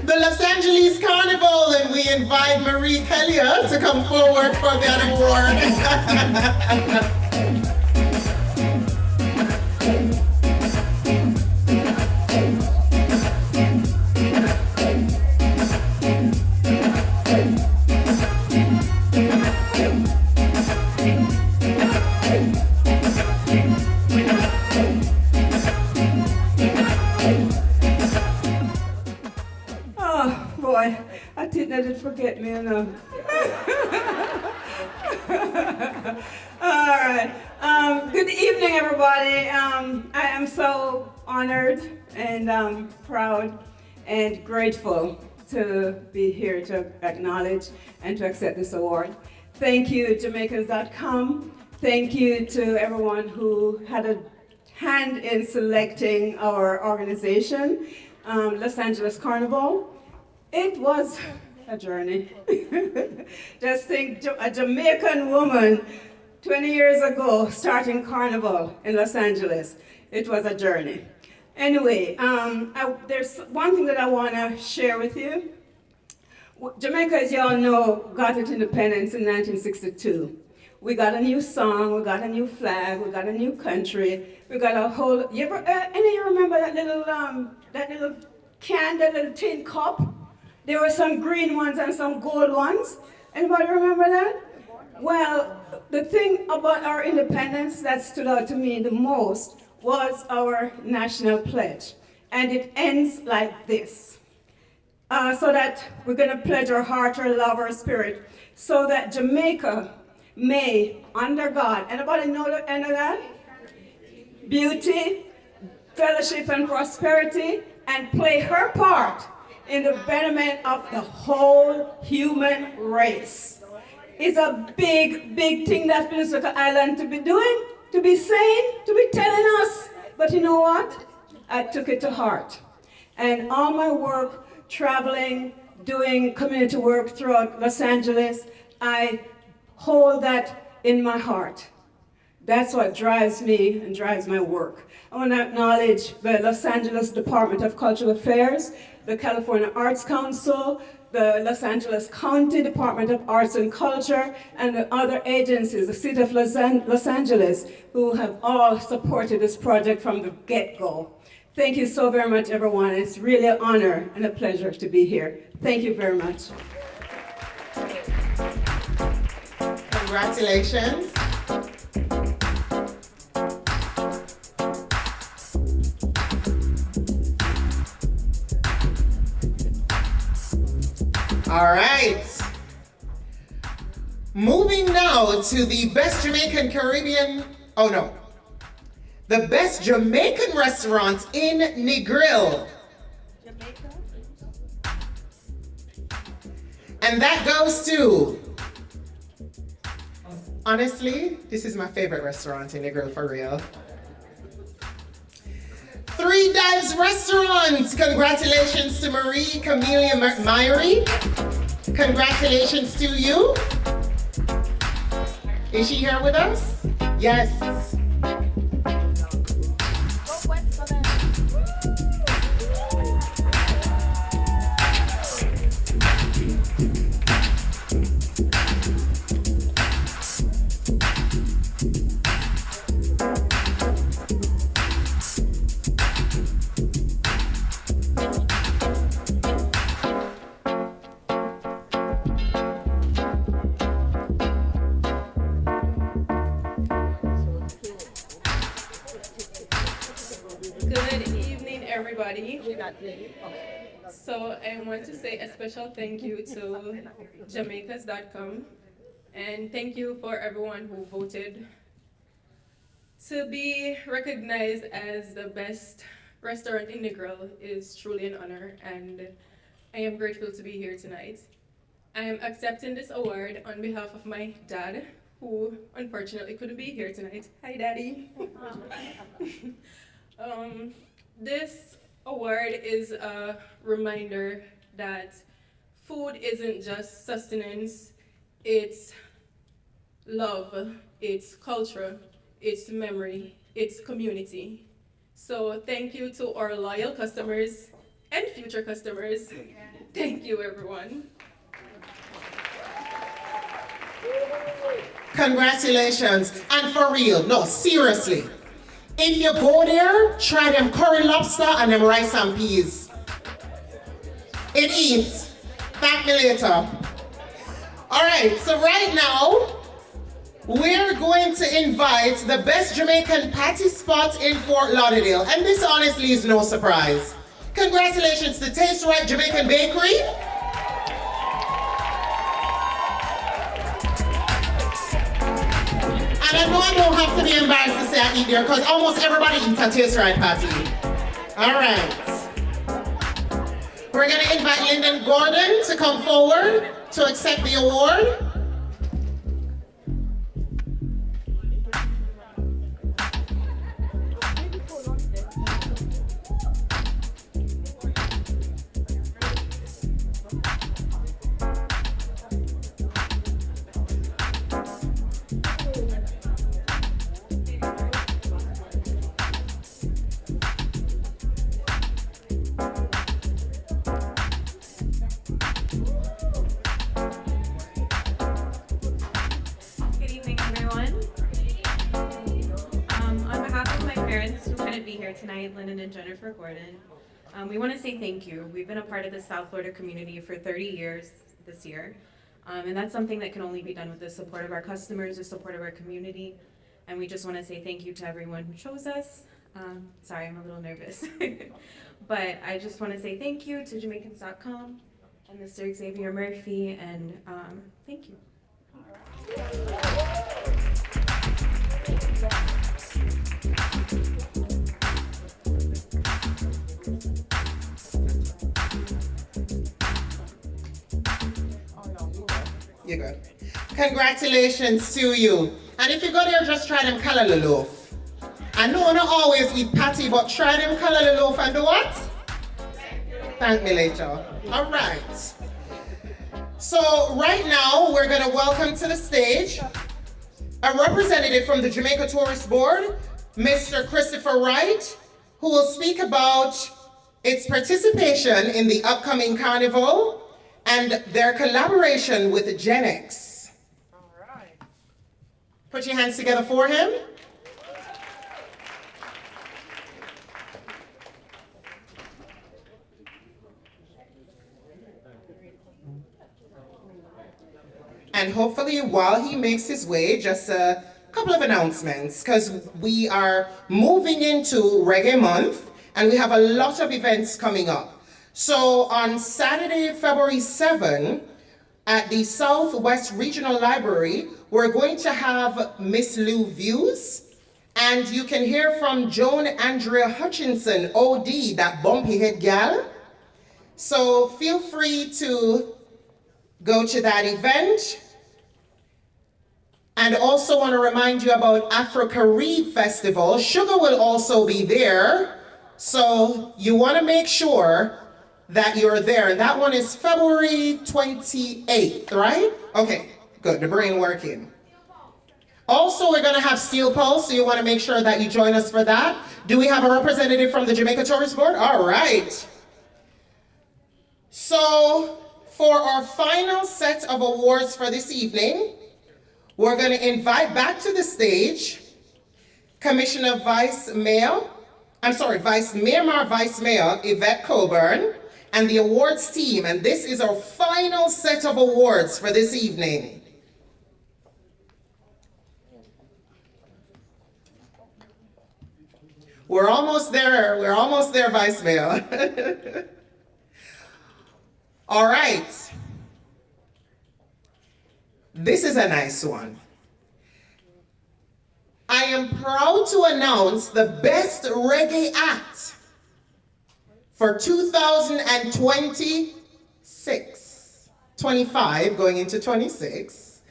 the Los Angeles Carnival, and we invite Marie Kelly to come forward for that award. Oh boy, I think they did forget me, you know. All right. Good evening, everybody. I am so honored and proud and grateful to be here to acknowledge and to accept this award. Thank you, Jamaicans.com. Thank you to everyone who had a hand in selecting our organization. Los Angeles Carnival. It was a journey. Just think, a Jamaican woman 20 years ago starting Carnival in Los Angeles. It was a journey. Anyway, there's one thing that I want to share with you. Jamaica, as you all know, got its independence in 1962. We got a new song, we got a new flag, we got a new country, we got a whole, any of you remember that little can, that little tin cup? There were some green ones and some gold ones. Anybody remember that? Well, the thing about our independence that stood out to me the most was our national pledge. And it ends like this. So that we're gonna pledge our heart, our love, our spirit, so that Jamaica may, under God, anybody know the end of that? Beauty, fellowship, and prosperity, and play her part in the betterment of the whole human race. It's a big, big thing that Minnesota Island to be doing, to be saying, to be telling us. But you know what? I took it to heart. And all my work, traveling, doing community work throughout Los Angeles, I hold that in my heart. That's what drives me and drives my work. I want to acknowledge the Los Angeles Department of Cultural Affairs, the California Arts Council, the Los Angeles County Department of Arts and Culture, and the other agencies, the City of Los Angeles, who have all supported this project from the get-go. Thank you so very much, everyone. It's really an honor and a pleasure to be here. Thank you very much. Congratulations. All right. Moving now to the best Jamaican Caribbean, the best Jamaican restaurant in Negril. And that goes to, honestly, this is my favorite restaurant in Negril, for real. Three Dives Restaurants. Congratulations to Marie Camelia Myrie. Congratulations to you. Is she here with us? Yes. So I want to say a special thank you to Jamaicas.com, and thank you for everyone who voted. To be recognized as the best restaurant in Negril is truly an honor, and I am grateful to be here tonight. I am accepting this award on behalf of my dad, who unfortunately couldn't be here tonight. Hi, Daddy. This award is a reminder that food isn't just sustenance, it's love, it's culture, it's memory, it's community. So thank you to our loyal customers and future customers. Thank you, everyone. Congratulations. And for real, no, seriously. If you go there, try them curry lobster and them rice and peas. It eats. Thank me later. All right, so right now, we're going to invite the best Jamaican patty spot in Fort Lauderdale. And this honestly is no surprise. Congratulations to Taste Right Jamaican Bakery. And I know I don't have to be embarrassed to say I eat there because almost everybody eats a Taste Right patty. All right. We're going to invite Lyndon Gordon to come forward to accept the award. who couldn't be here tonight, Lennon and Jennifer Gordon. We want to say thank you. We've been a part of the South Florida community for 30 years this year. And that's something that can only be done with the support of our customers, the support of our community. And we just want to say thank you to everyone who chose us. Sorry, I'm a little nervous. But I just want to say thank you to Jamaicans.com and Mr. Xavier Murphy, and thank you. You're good. Congratulations to you. And if you go there, just try them callaloo loaf. I know not always eat patty, but try them callaloo loaf and do what? Thank me later. All right. So right now, we're going to welcome to the stage a representative from the Jamaica Tourist Board, Mr. Christopher Wright, who will speak about its participation in the upcoming Carnival and their collaboration with Gen X. All right. Put your hands together for him. And hopefully while he makes his way, just a couple of announcements, because we are moving into Reggae Month and we have a lot of events coming up. So on Saturday, February 7, at the Southwest Regional Library, we're going to have Miss Lou Views, and you can hear from Joan Andrea Hutchinson, OD, that bumpy head gal. So feel free to go to that event. And also want to remind you about Afro-Carib Festival. Sugar will also be there. So you want to make sure that you're there. And that one is February 28th, right? Okay, good, the brain working. Also, we're gonna have Steel Pulse, so you wanna make sure that you join us for that. Do we have a representative from the Jamaica Tourist Board? All right. So, for our final set of awards for this evening, we're gonna invite back to the stage Commissioner Vice Miramar Vice Mayor Yvette Coburn, and the awards team, and this is our final set of awards for this evening. We're almost there, Vice Mayor. All right. This is a nice one. I am proud to announce the Best Reggae Act for 2026, 25, going into 26.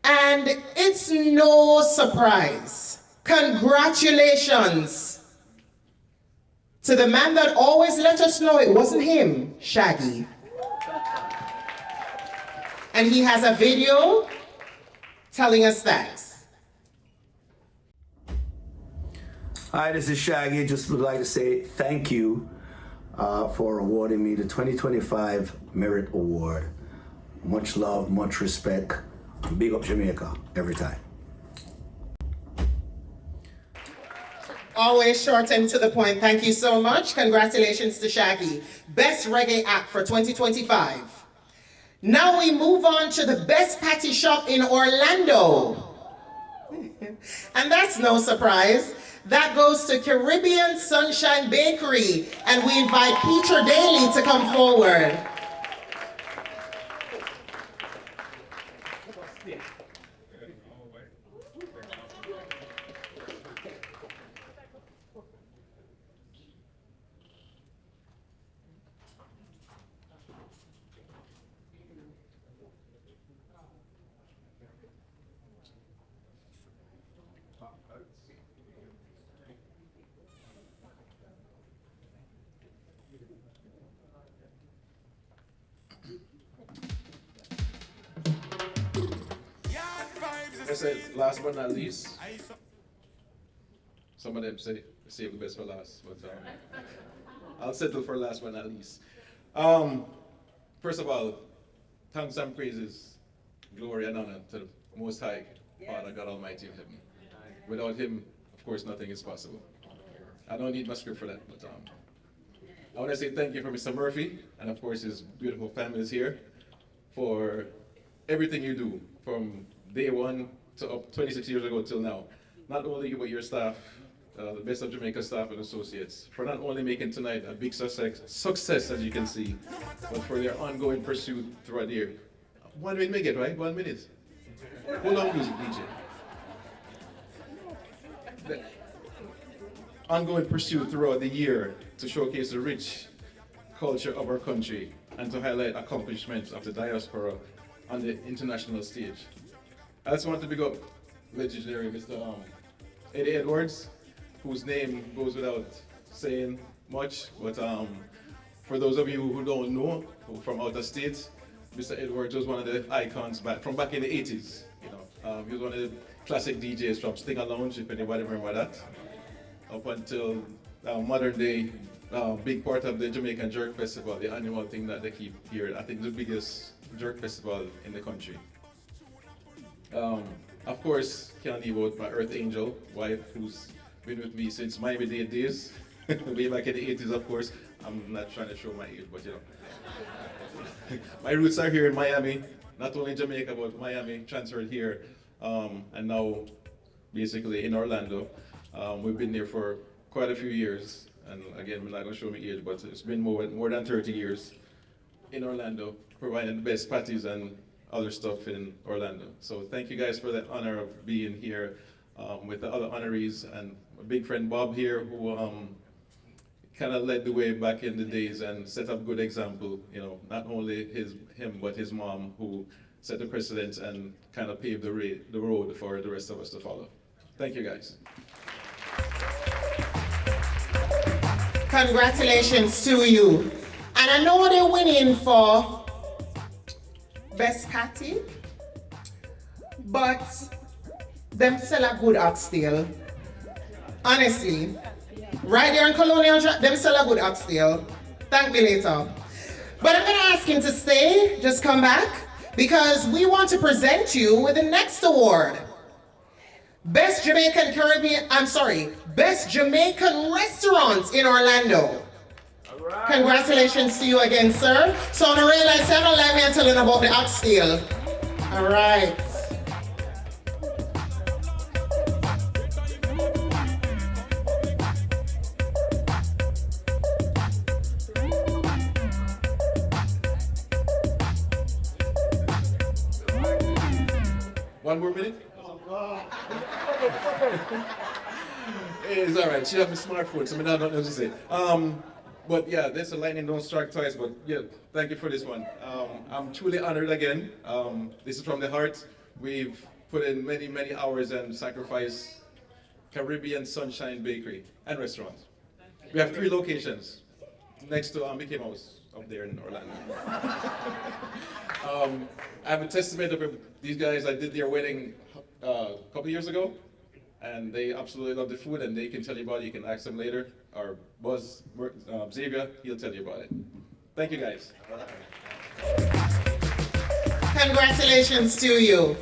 And it's no surprise. Congratulations to the man that always let us know it wasn't him, Shaggy. And he has a video telling us thanks. Hi, this is Shaggy. Just would like to say thank you for awarding me the 2025 Merit Award. Much love, much respect. Big up Jamaica every time. Always short and to the point. Thank you so much. Congratulations to Shaggy. Best Reggae Act for 2025. Now we move on to the best patty shop in Orlando. And that's no surprise. That goes to Caribbean Sunshine Bakery. And we invite Peter Daly to come forward. I said last but not least. Some of them say save the best for last, but I'll settle for last but not least. First of all, thanks and praises, glory and honor to the Most High, Father God Almighty in heaven. Without Him, of course, nothing is possible. I don't need my script for that, but I want to say thank you for Mr. Murphy, and of course his beautiful family is here, for everything you do from day one to up 26 years ago till now. Not only you, but your staff, the Best of Jamaica staff and associates, for not only making tonight a big success as you can see, but for their ongoing pursuit throughout the year. 1 minute make it, right? 1 minute. Hold on, music, DJ. The ongoing pursuit throughout the year to showcase the rich culture of our country and to highlight accomplishments of the diaspora on the international stage. I also want to big up legendary Mr. Eddie Edwards, whose name goes without saying much, but for those of you who don't know, from outer states, Mr. Edwards was one of the icons from back in the 80s. You know, he was one of the classic DJs from Stinger Lounge, if anybody remember that, up until modern day, big part of the Jamaican Jerk Festival, the annual thing that they keep here. I think the biggest jerk festival in the country. Of course, can't leave out my Earth Angel wife, who's been with me since Miami Dade days, way back in the 80s, of course. I'm not trying to show my age, but you know. My roots are here in Miami, not only Jamaica, but Miami, transferred here, and now basically in Orlando. We've been there for quite a few years, and again, I'm not going to show my age, but it's been more than 30 years in Orlando, providing the best parties and other stuff in Orlando. So thank you guys for the honor of being here with the other honorees, and my big friend Bob here, who kind of led the way back in the days and set up good example, you know, not only him, but his mom, who set the precedent and kind of paved the road for the rest of us to follow. Thank you guys. Congratulations to you. And I know they're winning for Best Catty, but them sell a good oxtail. Honestly. Right there in Colonial Drive, them sell a good oxtail. Thank me later. But I'm gonna ask him to stay, just come back, because we want to present you with the next award. Best Jamaican Restaurant in Orlando. Right. Congratulations to you again, sir. So on the real life, I'm not let me tell you about the oxtail. All right. One more minute? It's all right. She has my smartphone, so I don't know what to say. But yeah, there's a lightning don't strike twice, but yeah, thank you for this one. I'm truly honored again. This is from the heart. We've put in many, many hours and sacrificed Caribbean Sunshine Bakery and Restaurant. We have 3 locations next to Mickey Mouse up there in Orlando. I have a testament of these guys. I did their wedding a couple years ago, and they absolutely love the food, and they can tell you about it. You can ask them later, or Buzz, Xavier, he'll tell you about it. Thank you, guys. Congratulations to you.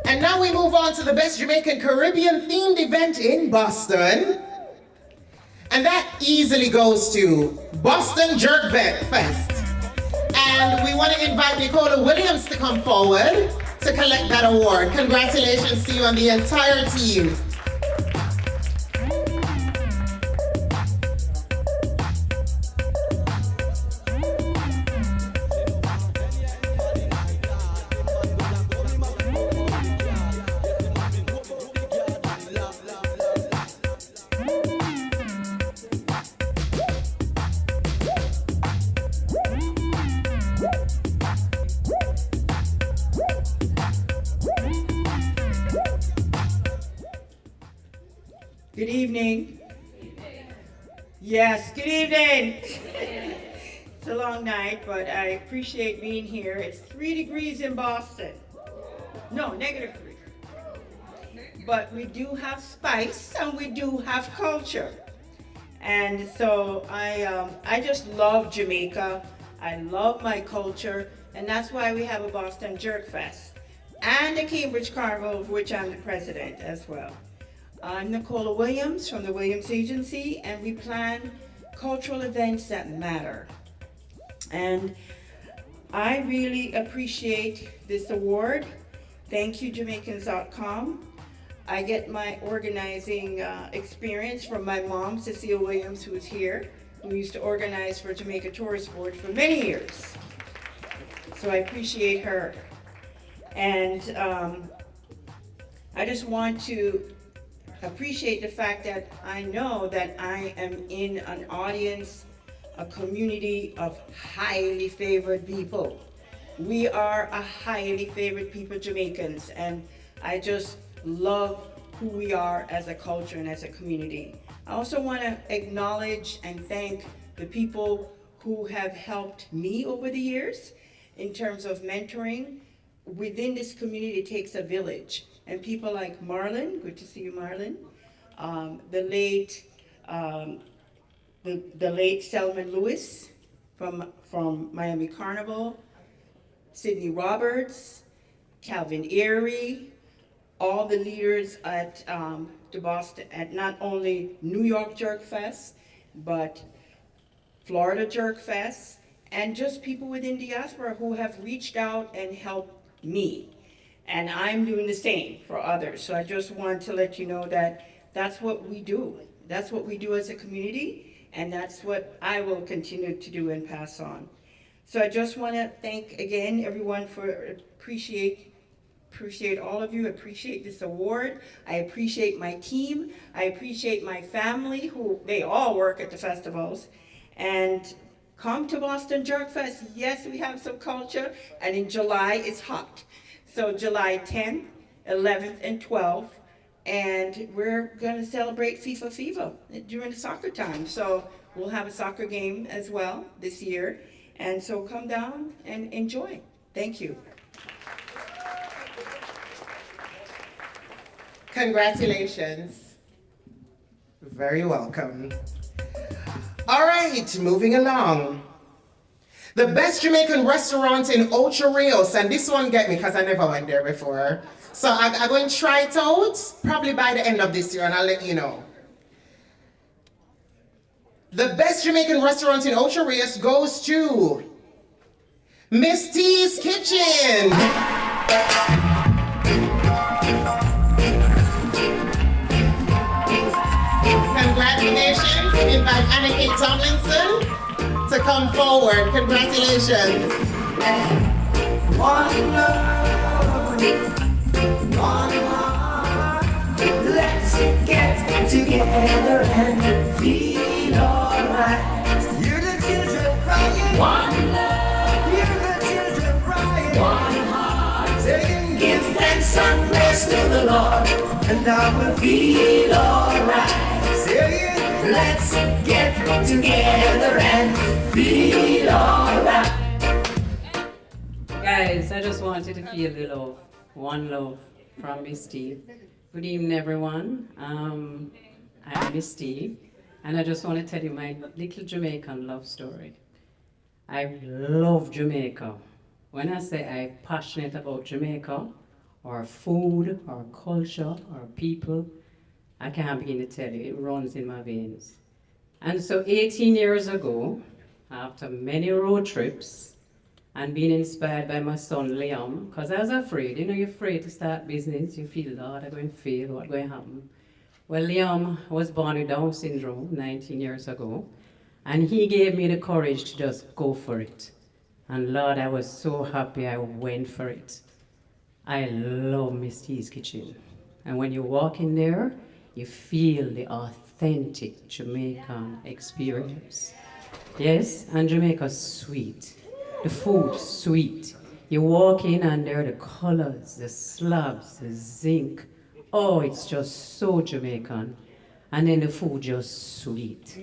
And now we move on to the Best Jamaican Caribbean themed event in Boston. And that easily goes to Boston Jerk Fest. And we want to invite Nicola Williams to come forward to collect that award. Congratulations to you and the entire team. Good evening. Yes, good evening. It's a long night, but I appreciate being here. It's 3 degrees in Boston. No, -3. But we do have spice and we do have culture. And so I just love Jamaica. I love my culture, and that's why we have a Boston Jerk Fest and the Cambridge Carnival, of which I'm the president as well. I'm Nicola Williams from the Williams Agency, and we plan cultural events that matter. And I really appreciate this award. Thank you, Jamaicans.com. I get my organizing experience from my mom, Cecile Williams, who is here, who used to organize for Jamaica Tourist Board for many years. So I appreciate her. And I just want to appreciate the fact that I know that I am in an audience, a community of highly favored people. We are a highly favored people, Jamaicans, and I just love who we are as a culture and as a community. I also want to acknowledge and thank the people who have helped me over the years in terms of mentoring. Within this community, it takes a village. And people like Marlon, good to see you, Marlon, the late Selman Lewis from Miami Carnival, Sidney Roberts, Calvin Erie, all the leaders at the Boston, at not only New York Jerk Fest, but Florida Jerk Fest, and just people within diaspora who have reached out and helped me. And I'm doing the same for others. So I just want to let you know that that's what we do. That's what we do as a community, and that's what I will continue to do and pass on. So I just want to thank again everyone for appreciate all of you, appreciate this award. I appreciate my team. I appreciate my family, who they all work at the festivals. And come to Boston Jerk Fest. Yes, we have some culture, and in July it's hot. So July 10th, 11th, and 12th, and we're gonna celebrate FIFA Fever during the soccer time. So we'll have a soccer game as well this year. And so come down and enjoy. Thank you. Congratulations. Very welcome. All right, moving along. The best Jamaican restaurant in Ocho Rios, and this one get me because I never went there before. So I'm going to try it out probably by the end of this year, and I'll let you know. The best Jamaican restaurant in Ocho Rios goes to Miss T's Kitchen. Congratulations. We invite Anna Kate Tomlinson to come forward. Congratulations. One love, one heart. Let's get together and feel alright. Hear the children crying. One love. Hear the children crying. One heart. Saying, give thanks and praise to the Lord, and I will feel alright. Saying, let's get together and feel alright. Guys, I just wanted to feel the love, one love from Miss T. Good evening, everyone. I'm Miss T, and I just want to tell you my little Jamaican love story. I love Jamaica. When I say I'm passionate about Jamaica, or food, or culture, or people, I can't begin to tell you, it runs in my veins. And so 18 years ago, after many road trips, and being inspired by my son Liam, because I was afraid, you're afraid to start business, you feel, Lord, I'm going to fail, what's going to happen? Well, Liam was born with Down syndrome 19 years ago, and he gave me the courage to just go for it. And Lord, I was so happy I went for it. I love Miss T's Kitchen. And when you walk in there, you feel the authentic Jamaican experience. Yes, and Jamaica's sweet. The food, sweet. You walk in and there are the colors, the slabs, the zinc. Oh, it's just so Jamaican. And then the food just sweet.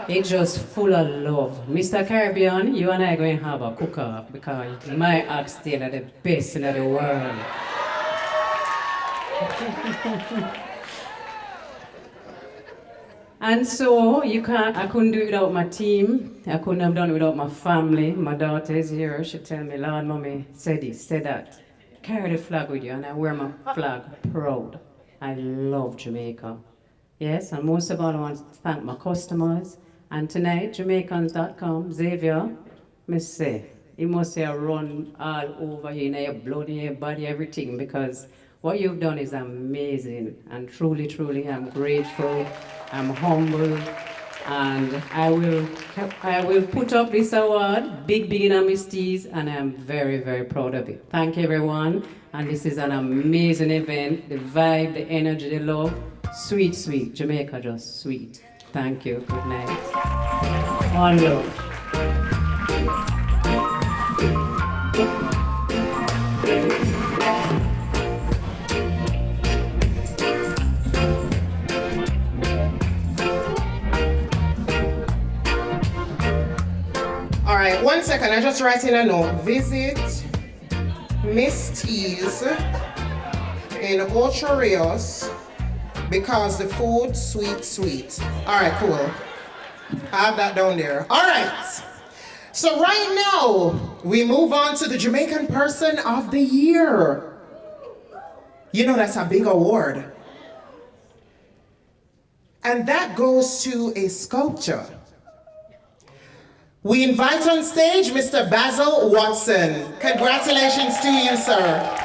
It's just full of love. Mr. Caribbean, you and I are going to have a cook-off because my oxtail are the best in the world. And so I couldn't do it without my team. I couldn't have done it without my family. My daughter is here. She tell me, Lord, Mommy, say this, say that. Carry the flag with you, and I wear my flag proud. I love Jamaica. Yes, and most of all, I want to thank my customers. And tonight, Jamaicans.com, Xavier, Miss say, you must say run all over you, in your blood, in your body, everything, because what you've done is amazing. And truly, truly, I'm grateful, I'm humble, and I will put up this award, big in Amisties, and I'm very, very proud of it. Thank you, everyone. And this is an amazing event. The vibe, the energy, the love, sweet, sweet. Jamaica just sweet. Thank you. Good night. One love. All right, 1 second. I just write in a note. Visit Miss T's in Ocho Rios because the food sweet, sweet. All right, cool. I have that down there. All right. So right now, we move on to the Jamaican Person of the Year. You know that's a big award. And that goes to a sculpture. We invite on stage Mr. Basil Watson. Congratulations to you, sir.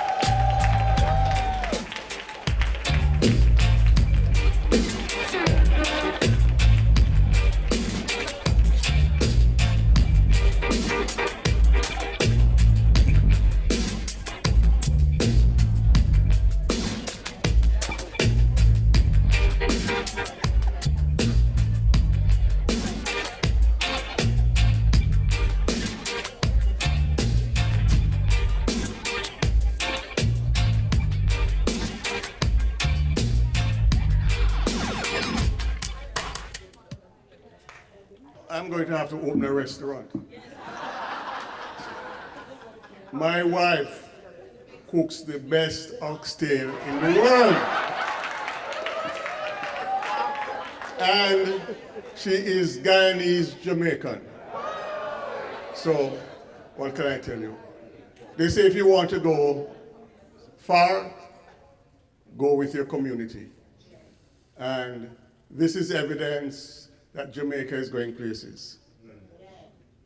I'm going to have to open a restaurant. My wife cooks the best oxtail in the world. And she is Guyanese Jamaican. So, what can I tell you? They say if you want to go far, go with your community. And this is evidence that Jamaica is going places.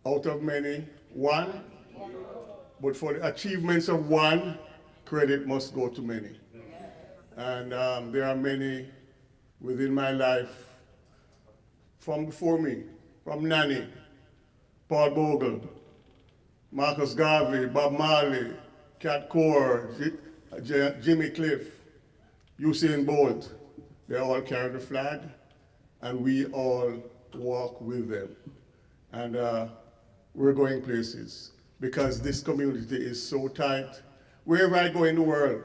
Out of many, one, but for the achievements of one, credit must go to many. And there are many within my life from before me, from Nanny, Paul Bogle, Marcus Garvey, Bob Marley, Cat Core, Jimmy Cliff, Usain Bolt. They all carry the flag, and we all walk with them. And we're going places because this community is so tight. Wherever I go in the world,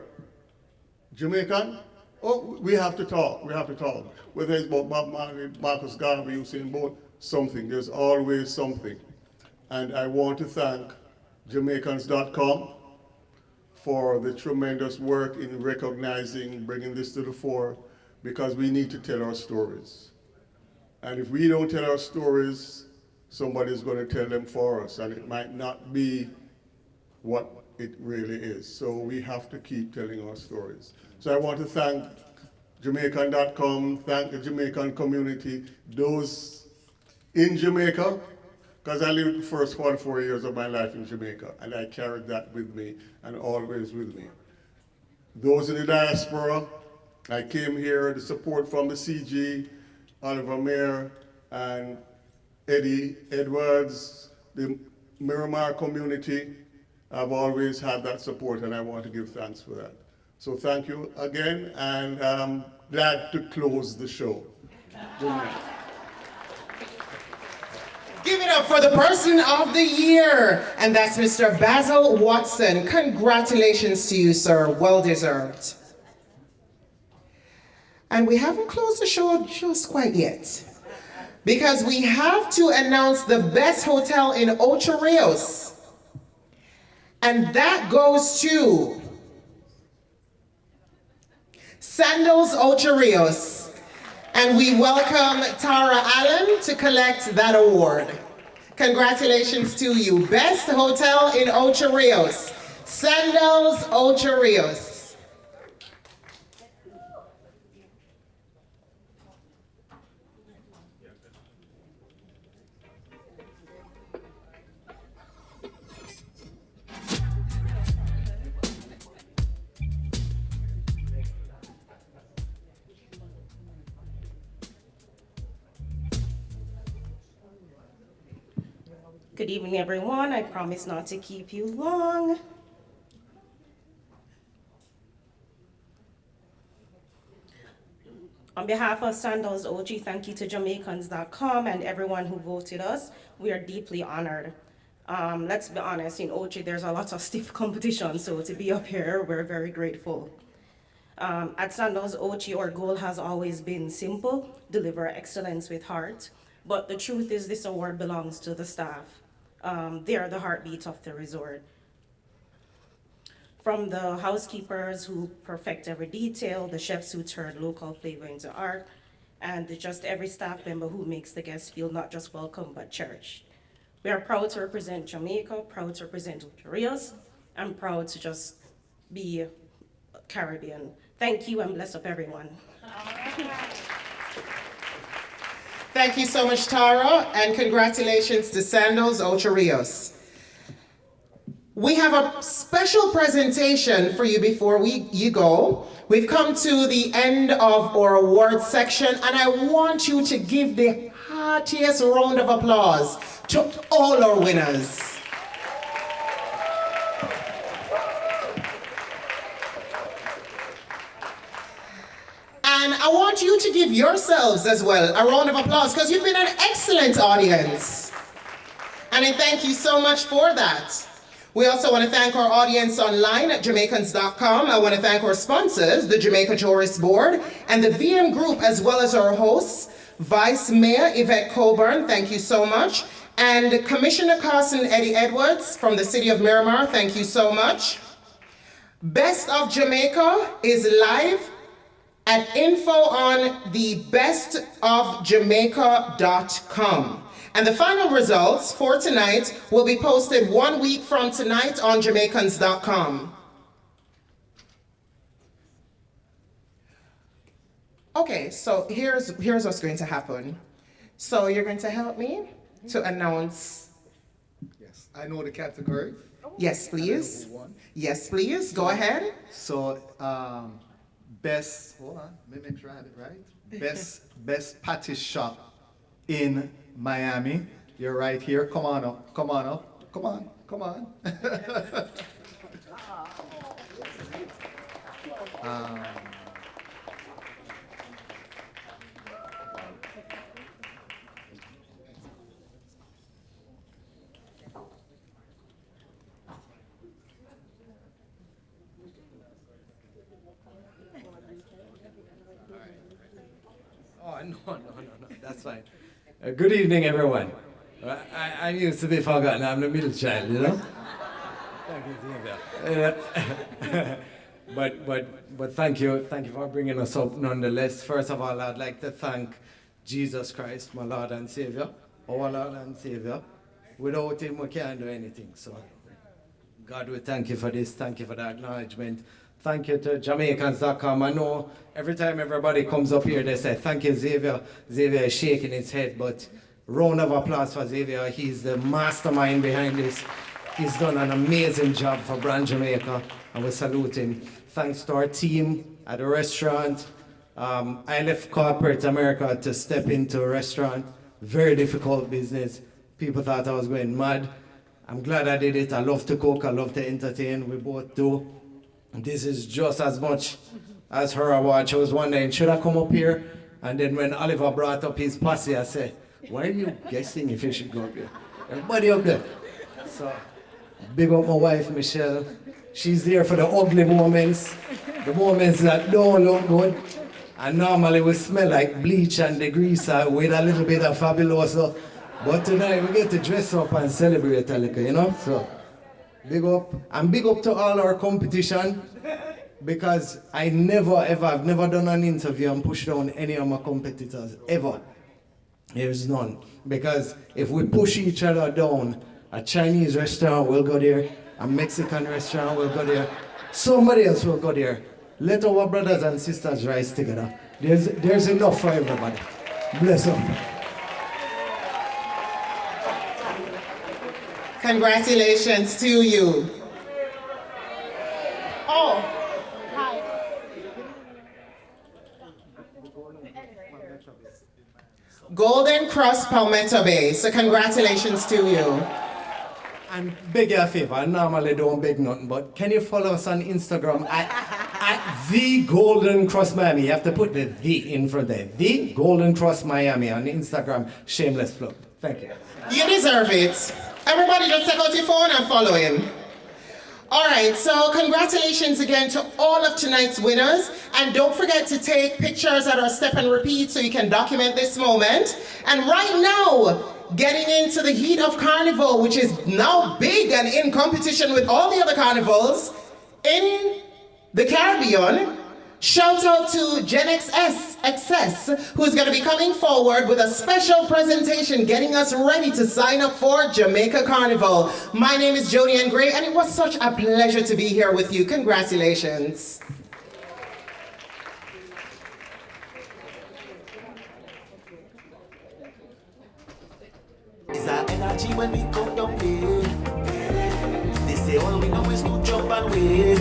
Jamaican, oh, we have to talk, we have to talk. Whether it's about Bob Marley, Marcus Garvey, Usain Bolt, something, there's always something. And I want to thank Jamaicans.com for the tremendous work in recognizing, bringing this to the fore, because we need to tell our stories. And if we don't tell our stories, somebody's going to tell them for us, and it might not be what it really is. So we have to keep telling our stories. So I want to thank Jamaican.com, thank the Jamaican community, those in Jamaica, because I lived the first 44 years of my life in Jamaica, and I carried that with me and always with me. Those in the diaspora, I came here, the support from the CG, Oliver Mayer, and Eddie Edwards, the Miramar community. I've always had that support, and I want to give thanks for that. So thank you again, and I'm glad to close the show. Good night. Give it up for the Person of the Year, and that's Mr. Basil Watson. Congratulations to you, sir. Well deserved. And we haven't closed the show just quite yet, because we have to announce the best hotel in Ocho Rios. And that goes to Sandals Ocho Rios. And we welcome Tara Allen to collect that award. Congratulations to you. Best hotel in Ocho Rios, Sandals Ocho Rios. Good evening, everyone. I promise not to keep you long. On behalf of Sandals OG, thank you to Jamaicans.com and everyone who voted us. We are deeply honored. Let's be honest, in OG, there's a lot of stiff competition, so to be up here, we're very grateful. At Sandals OG, our goal has always been simple: deliver excellence with heart. But the truth is, this award belongs to the staff. They are the heartbeat of the resort. From the housekeepers who perfect every detail, the chefs who turn local flavor into art, and just every staff member who makes the guests feel not just welcome, but cherished. We are proud to represent Jamaica, proud to represent Rios, and proud to just be Caribbean. Thank you, and bless up everyone. Thank you so much, Tara, and congratulations to Sandals Ocho Rios. We have a special presentation for you before you go. We've come to the end of our awards section, and I want you to give the heartiest round of applause to all our winners. And I want you to give yourselves as well a round of applause, because you've been an excellent audience. And I thank you so much for that. We also want to thank our audience online at Jamaicans.com. I want to thank our sponsors, the Jamaica Tourist Board, and the VM Group, as well as our hosts, Vice Mayor Yvette Coburn, thank you so much, and Commissioner Carson Eddie Edwards from the City of Miramar, thank you so much. Best of Jamaica is live at info on the bestofjamaica.com. And the final results for tonight will be posted 1 week from tonight on Jamaicans.com. Okay, so here's what's going to happen. So you're going to help me to announce. Yes, I know the category. Yes, please. Yes, please. Go ahead. So, best, hold on, let me make sure I have it right. Best patty shop in Miami. You're right here. Come on up. Come on up. Come on. Come on. Oh, no, that's fine. Good evening, everyone. I used to be forgotten. I'm the middle child, you know? But thank you for bringing us up nonetheless. First of all, I'd like to thank Jesus Christ, my Lord and Savior, our Lord and Savior. Without him, we can't do anything. So, God, we thank you for this. Thank you for the acknowledgement. Thank you to Jamaicans.com. I know every time everybody comes up here, they say, thank you, Xavier. Xavier is shaking his head, but round of applause for Xavier. He's the mastermind behind this. He's done an amazing job for Brand Jamaica, and we salute him. Thanks to our team at the restaurant. I left corporate America to step into a restaurant. Very difficult business. People thought I was going mad. I'm glad I did it. I love to cook. I love to entertain. We both do. This is just as much as her award. She was wondering, should I come up here? And then when Oliver brought up his posse, I said, why are you guessing if you should go up here? Everybody up there. So, big up my wife, Michelle. She's there for the ugly moments, the moments that don't look good. And normally we smell like bleach and degreaser with a little bit of fabuloso. But tonight we get to dress up and celebrate a little, you know? So, big up. And big up to all our competition, because I've never done an interview and pushed down any of my competitors, ever. There's none. Because if we push each other down, a Chinese restaurant will go there, a Mexican restaurant will go there, somebody else will go there. Let our brothers and sisters rise together. There's enough for everybody. Bless them. Congratulations to you. Oh, hi. Golden Cross Palmetto Bay. So congratulations to you. And beg you a favor, I normally don't beg nothing, but can you follow us on Instagram at The Golden Cross Miami? You have to put the in front there. The Golden Cross Miami on Instagram. Shameless plug. Thank you. You deserve it. Everybody just take out your phone and follow him. All right, so congratulations again to all of tonight's winners. And don't forget to take pictures at our step and repeat so you can document this moment. And right now, getting into the heat of Carnival, which is now big and in competition with all the other carnivals in the Caribbean. Shout out to Gen XS, who's going to be coming forward with a special presentation getting us ready to sign up for Jamaica Carnival. My name is Jody and Gray, and it was such a pleasure to be here with you. Congratulations. It's our energy when we come down here. They say all we know is to jump and wave.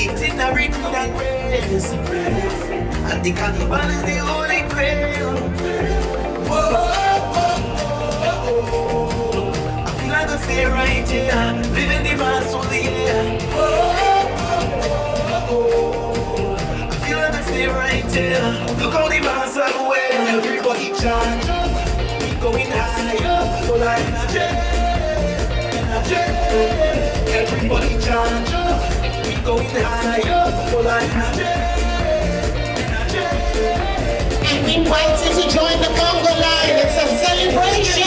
It's in the rhythm and praise. And the carnival is the holy grail. Whoa, I feel like I stay right here, living the mass on the air. Whoa, I feel like I stay right here. Look how the mass are wearing. Everybody chant, we going higher. Full of energy. Everybody chant. Going higher, full of energy. And we invite you to join the Congo line. It's a celebration.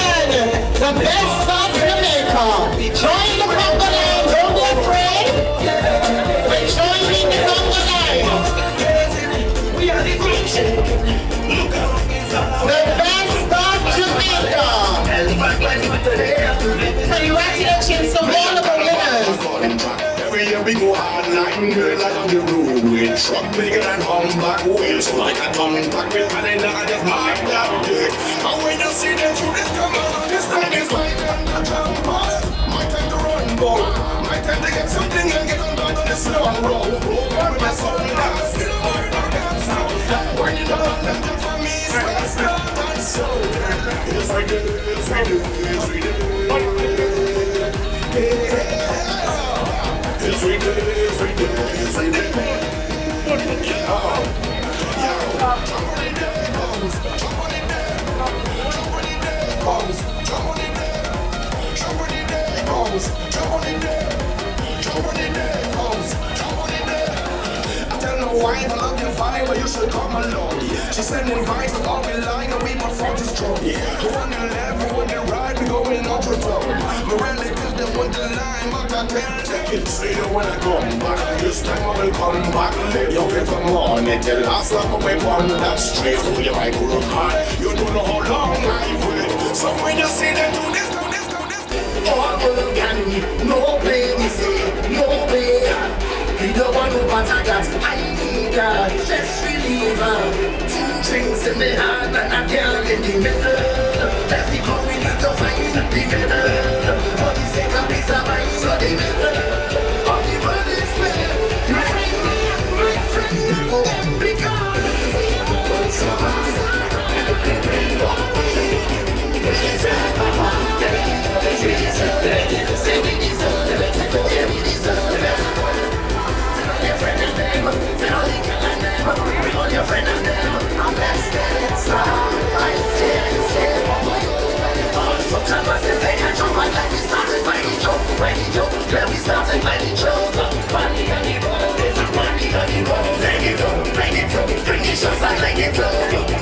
The best of Jamaica. Join the Congo line. Don't be afraid. But join in the Congo line. We are the green shaking. Look out, the best of Jamaica. Congratulations to all of the winners. Every year we go hard like girl like on the road with truck bigger than humpback wheels. So like a humpback with and I just mark that dick. And when you see them through this come on, this time is my time to jump on. My time to run ball. My time to get something and get on back on the slow roll. Over with my soul now, still more than that sound. When you don't let them for me, so let's go and so. Yes I do, yes I do, yes we do. Yes we do, yes we do, yes we do. Jump on it there, bones. Jump on it there, jump on it there, bones. Jump on it there, jump on it there, bones. Jump on it there, jump on it there, bones. Jump on it there. I tell my wife I love your vibe, but you should come along. She sending vibes that all we like and we perform to strong. The one in left, the one in right, we going out to top. My relatives they want the line, but I can't take it. Say that when I come back, this time I will come back. You get come on, it tell us like a way on that straight. Oh, you I grew hard, you don't know how long I wait. So when you see them do this, do this, do this. All American, no play, we say, no play. We don't want no matter that I need a stress reliever. 2 drinks in the hand and a girl in the middle. That's the how we need to find the middle. For the sake of peace of mind, so the middle of the world is clear. My friend, because it's so hard. Say we deserve the better, yeah we deserve the better. Your friend and them, tell the girl and them, we all your friend and them. I'm blessed and it's I say. Also time I said take a jump like we started by the joke. Yeah we started by the joke. Money on the road, there's a money on the road. Bring it up, bring the shots like it up.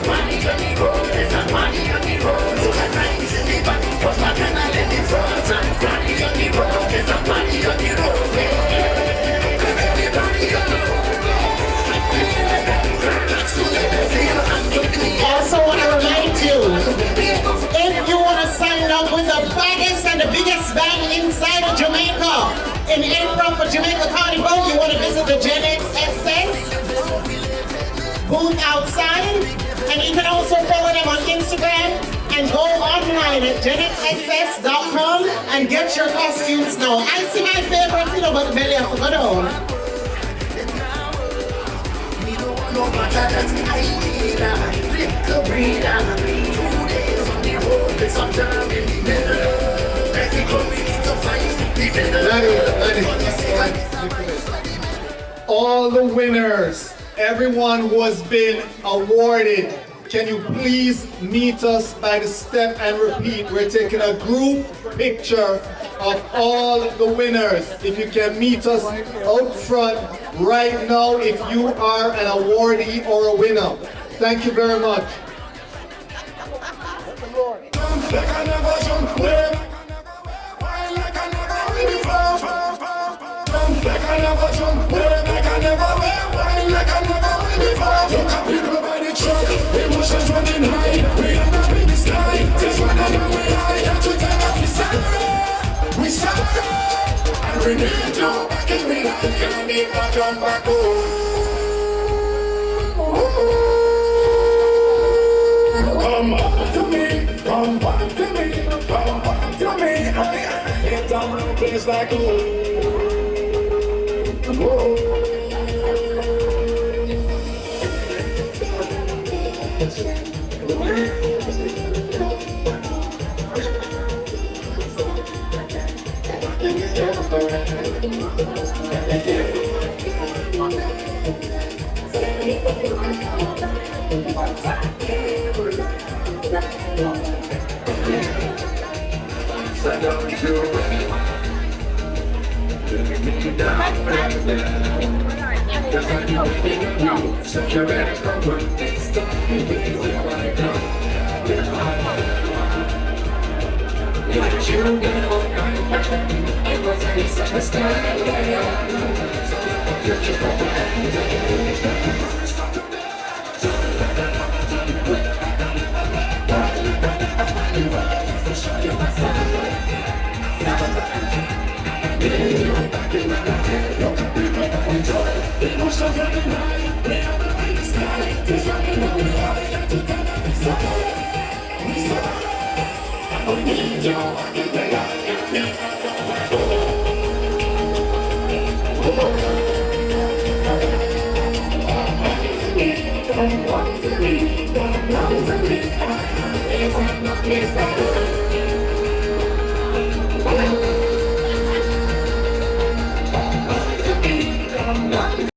Money on the road, there's a money on the road. Look at things in the back, but my can I let it front. Money on the road, there's a money on the road. Also want to remind you, if you want to sign up with the baddest and the biggest band inside of Jamaica in April for Jamaica Carnival, you want to visit the Gen XS booth outside, and you can also follow them on Instagram and go online at genxs.com and get your costumes now. I see my favorite, but belly have to go down. No matter that I need a little breather. 2 days on the road with some time in the middle. all the winners, everyone who has been awarded, can you please meet us by the step and repeat? We're taking a group picture of all the winners. If you can meet us out front right now if you are an awardee or a winner. Thank you very much. Emotions running high, we are up in the sky. This one I know we are here to tell us we sorry, and we need you back in the light. You need to jump back home. Come back to me, come back to me, come back to me. I ain't down no place like home. Come on to me, come on to me. It's not